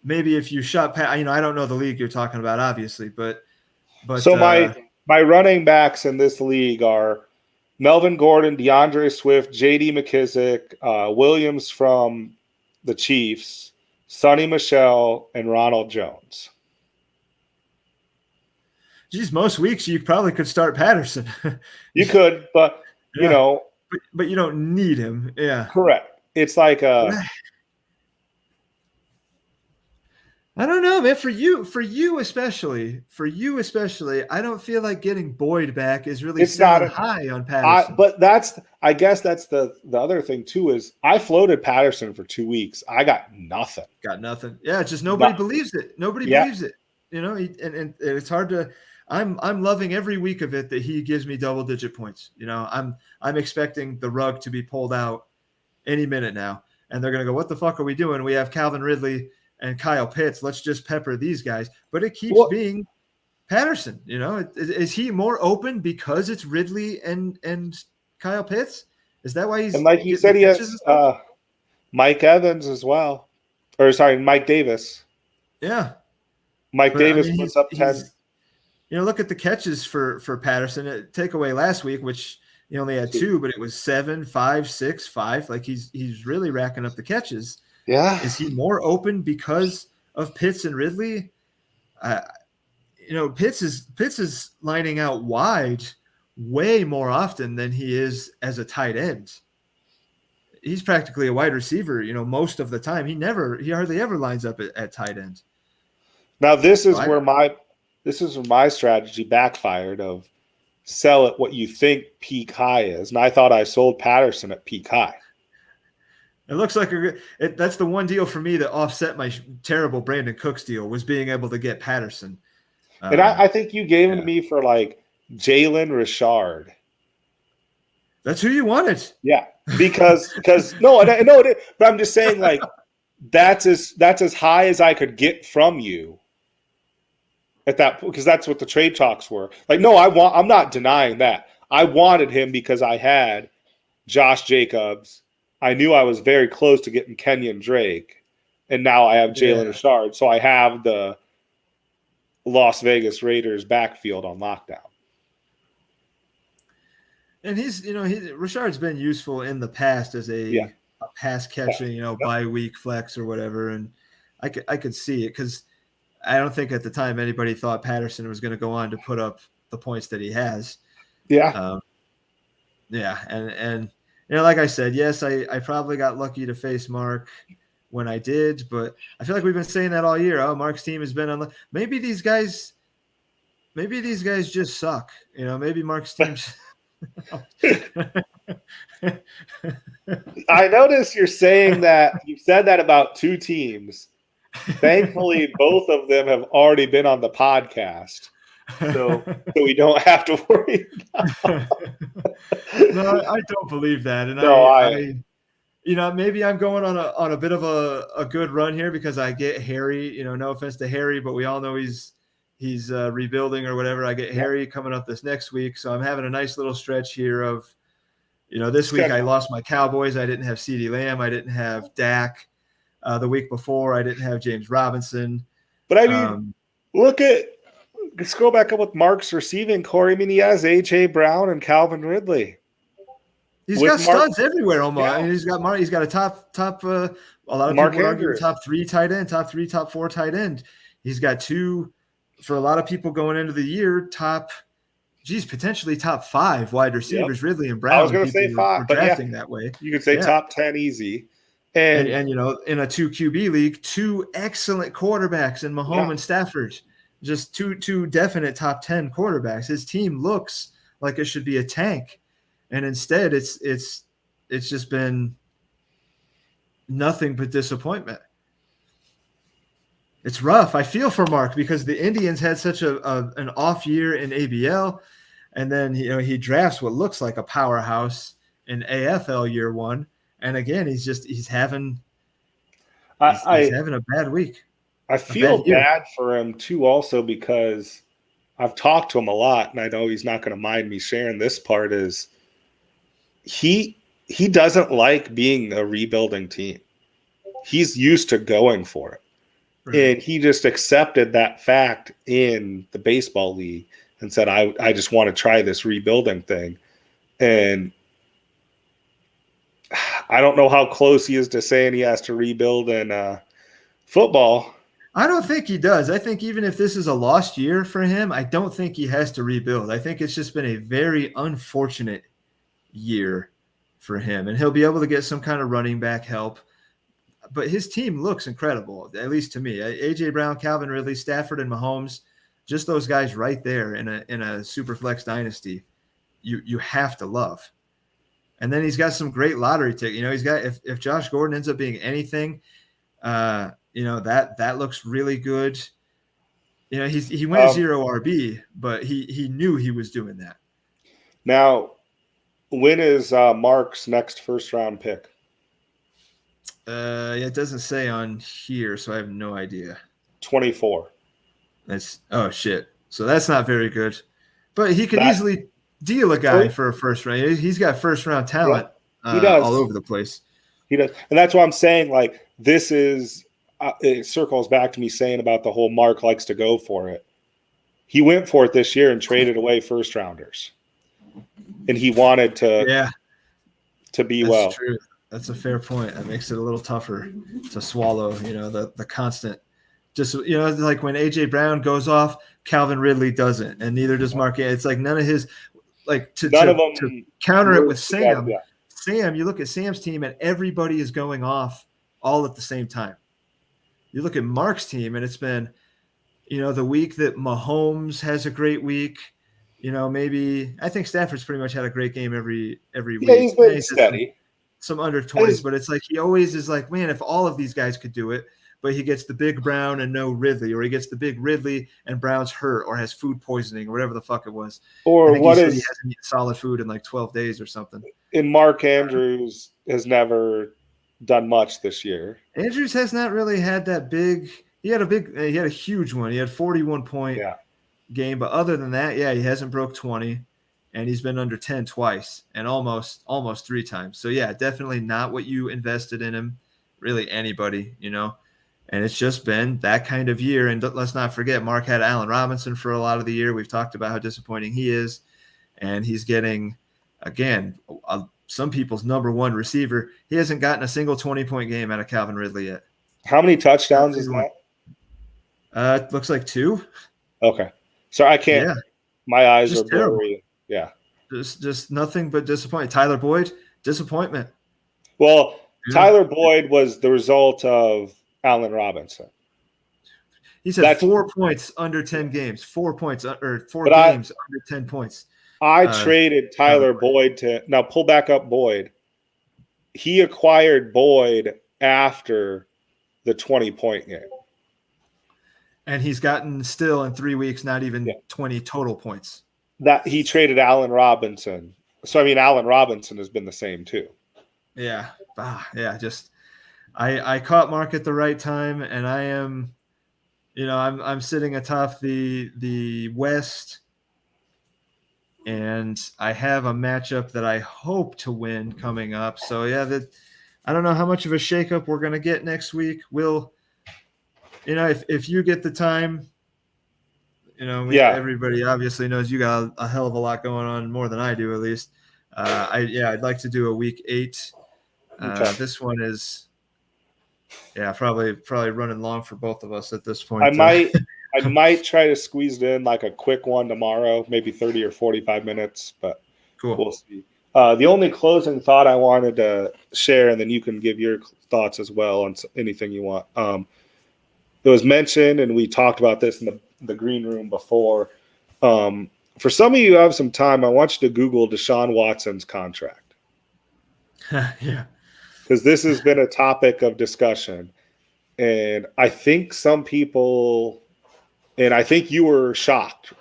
Maybe if you shot Pat, I don't know the league you're talking about, obviously, but so my running backs in this league are Melvin Gordon, DeAndre Swift, J.D. McKissick, Williams from the Chiefs, Sonny Michel, and Ronald Jones. Geez, most weeks you probably could start Patterson. You could, but but you don't need him. Yeah, correct. It's like I don't know, man. For you especially, I don't feel like getting Boyd back is really high on Patterson. I guess that's the other thing too is I floated Patterson for 2 weeks. I got nothing. Yeah, it's just nobody believes it. Nobody believes it. And it's hard to. I'm loving every week of it that he gives me double-digit points. I'm expecting the rug to be pulled out any minute now, and they're gonna go, "What the fuck are we doing? We have Calvin Ridley and Kyle Pitts. Let's just pepper these guys." But it keeps being Patterson. Is he more open because it's Ridley and Kyle Pitts? Is that why he's? And like you said, he has Mike Evans as well, or sorry, Mike Davis. Yeah, Mike But I Davis mean, puts up 10. look at the catches for Patterson. Takeaway last week, which he only had 2, but it was 7, 5, 6, 5. Like he's really racking up the catches. Yeah. Is he more open because of Pitts and Ridley? Pitts is lining out wide way more often than he is as a tight end. He's practically a wide receiver, most of the time. He hardly ever lines up at tight end. Now this is where my strategy backfired of sell at what you think peak high is. And I thought I sold Patterson at peak high. It looks like that's the one deal for me that offset my terrible Brandon Cooks deal, was being able to get Patterson. And I think you gave him to me for like Jalen Richard. That's who you wanted. Yeah, because no, I know it, but I'm just saying like that's as high as I could get from you at that, because that's what the trade talks were. Like, no, I'm not denying that. I wanted him because I had Josh Jacobs. I knew I was very close to getting Kenyon Drake, and now I have Jalen Richard. So I have the Las Vegas Raiders backfield on lockdown. And Richard's been useful in the past as a pass catching, bye week flex or whatever. And I could see it, because I don't think at the time anybody thought Patterson was going to go on to put up the points that he has. Yeah. And like I said, yes, I probably got lucky to face Mark when I did, but I feel like we've been saying that all year. Oh, Mark's team has been on. Maybe these guys just suck. Maybe Mark's team. I notice you're saying that. You've said that about 2 teams. Thankfully, both of them have already been on the podcast, so we don't have to worry about. No, I don't believe that, and maybe I'm going on a bit of a good run here because I get Harry. No offense to Harry, but we all know he's rebuilding or whatever. I get Harry coming up this next week, so I'm having a nice little stretch here of, this week I lost my Cowboys. I didn't have CeeDee Lamb. I didn't have Dak. The week before, I didn't have James Robinson. But I mean, scroll back up with Mark's receiving core. I mean, he has A.J. Brown and Calvin Ridley. He's got studs everywhere almost. Yeah. I mean, he's got a top. A lot of people argue top 3 tight end, top 3, top 4 tight end. He's got 2 for a lot of people going into the year. Potentially top 5 wide receivers. Ridley and Brown. I was going to say 5, but drafting that way. You could say top 10 easy. And in a 2 QB league, 2 excellent quarterbacks in Mahomes and Stafford, just two definite top 10 quarterbacks. His team looks like it should be a tank, and instead it's just been nothing but disappointment. It's rough. I feel for Mark because the Indians had such an off year in ABL, and then he drafts what looks like a powerhouse in AFL year 1. And again, he's having a bad week. I feel bad for him too, also because I've talked to him a lot, and I know he's not going to mind me sharing this part. Is he doesn't like being a rebuilding team. He's used to going for it, right. And he just accepted that fact in the baseball league and said, "I just want to try this rebuilding thing," and I don't know how close he is to saying he has to rebuild in football. I don't think he does. I think even if this is a lost year for him, I don't think he has to rebuild. I think it's just been a very unfortunate year for him, and he'll be able to get some kind of running back help. But his team looks incredible, at least to me. A.J. Brown, Calvin Ridley, Stafford, and Mahomes, just those guys right there in a super flex dynasty, you have to love. And then he's got some great lottery tickets. He's got if Josh Gordon ends up being anything, that looks really good. He went 0 RB, but he knew he was doing that. Now, when is Mark's next first round pick? It doesn't say on here, so I have no idea. 24. Shit. So that's not very good. But he could easily deal a guy for a first round. He's got first round talent he does. all over the place. He does. And that's why I'm saying, like, this is it circles back to me saying about the whole Mark likes to go for it. He went for it this year and traded away first rounders, and he wanted to be that's well. True. That's a fair point. That makes it a little tougher to swallow. The constant. Just like when AJ Brown goes off, Calvin Ridley doesn't, and neither does Mark. It's like none of his to counter it with Sam. Yeah. Sam, you look at Sam's team, and everybody is going off all at the same time. You look at Mark's team, and it's been, the week that Mahomes has a great week. Maybe I think Stafford's pretty much had a great game every week. Yeah, he's been steady. Some under 20s, but it's like he always is like, man, if all of these guys could do it, but he gets the big Brown and no Ridley, or he gets the big Ridley and Brown's hurt or has food poisoning or whatever the fuck it was. Or he hasn't eaten solid food in like 12 days or something. And Mark Andrews has never done much this year. Andrews has not really had that big. He had a huge one. He had 41-point game, but other than that, he hasn't broke 20, and he's been under 10 twice and almost 3 times. So definitely not what you invested in him. Really anybody, And it's just been that kind of year. And let's not forget, Mark had Allen Robinson for a lot of the year. We've talked about how disappointing he is. And he's getting, again, some people's number one receiver. He hasn't gotten a single 20-point game out of Calvin Ridley yet. How many touchdowns is that? It looks like 2. Okay. So I can't. Yeah. My eyes just are blurry. Yeah. Just nothing but disappointment. Tyler Boyd, disappointment. Well, Tyler Boyd was the result of Allen Robinson. He said 4 points under 10 games. 4 points or 4 games under 10 points. I traded Tyler Boyd to now pull back up Boyd. He acquired Boyd after the 20-point game. And he's gotten still in 3 weeks, not even 20 total points. That he traded Allen Robinson. So Allen Robinson has been the same too. Yeah. Just I caught Mark at the right time, and I am, I'm sitting atop the West, and I have a matchup that I hope to win coming up. So I don't know how much of a shakeup we're gonna get next week. We'll, if you get the time, everybody obviously knows you got a hell of a lot going on, more than I do at least. I'd like to do a week 8. Okay. This one is, probably running long for both of us at this point. I might try to squeeze it in like a quick one tomorrow, maybe 30 or 45 minutes, but cool. We'll see. The only closing thought I wanted to share, and then you can give your thoughts as well on anything you want. It was mentioned, and we talked about this in the green room before. For some of you who have some time, I want you to Google Deshaun Watson's contract. Yeah. Because this has been a topic of discussion. And I think some people, and I think you were shocked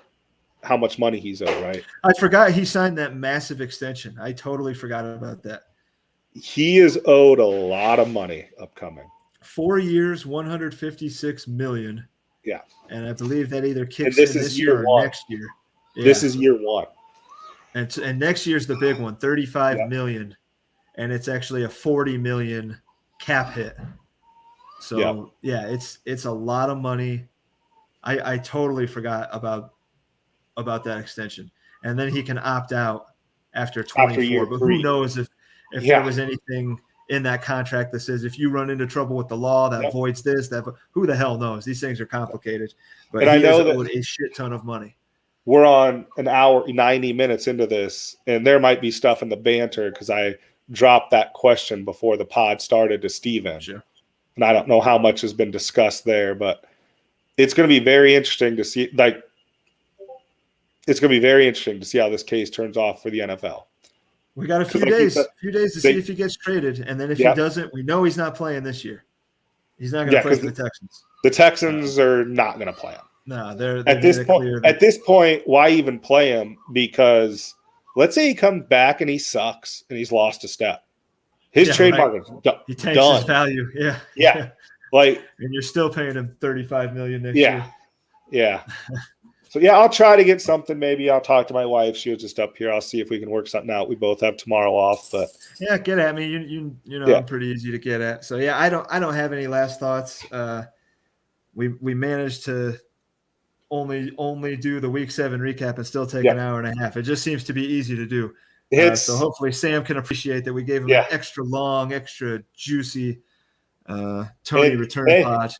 how much money he's owed, right? I forgot he signed that massive extension. I totally forgot about that. He is owed a lot of money upcoming. 4 years, $156 million. Yeah. And I believe that either kicks in this year or next year. Yeah. This is year 1. And next year's the big one, $35 million. And it's actually a $40 million cap hit. So it's a lot of money. I totally forgot about that extension. And then he can opt out after 24. But who knows if there was anything in that contract that says if you run into trouble with the law that voids this, who the hell knows? These things are complicated. But he is owed a shit ton of money. We're on an hour, 90 minutes into this, and there might be stuff in the banter because I dropped that question before the pod started to Steven. Sure. And I don't know how much has been discussed there, but it's going to be very interesting to see. It's going to be very interesting to see how this case turns off for the NFL. We got a few days to see if he gets traded, and then if he doesn't, we know he's not playing this year. He's not going to play for the Texans. The Texans are not going to play him. No, they're at this point. At this point, why even play him? Because let's say he comes back and he sucks and he's lost a step. His trademark is done. He tanks his value. Yeah. Like, and you're still paying him $35 million next year. Yeah. So yeah, I'll try to get something. Maybe I'll talk to my wife. She was just up here. I'll see if we can work something out. We both have tomorrow off, but yeah, get at me. You know, yeah. I'm pretty easy to get at. So yeah, I don't have any last thoughts. We managed to only do the week 7 recap and still take an hour and a half. It just seems to be easy to do. So hopefully Sam can appreciate that we gave him an extra long, extra juicy Tony return pod.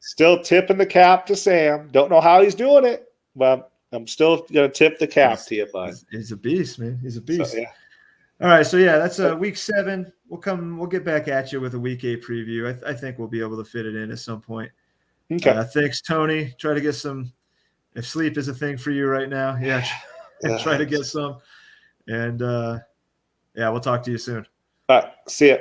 Still tipping the cap to Sam. Don't know how he's doing it, but I'm still gonna tip the cap to you, bud. He's a beast, man. He's a beast. So, yeah. All right, so yeah, that's week 7. We'll get back at you with a week 8 preview. I think we'll be able to fit it in at some point. Okay. Thanks, Tony. Try to get some. If sleep is a thing for you right now, try to get some. And yeah, we'll talk to you soon. All right. See ya.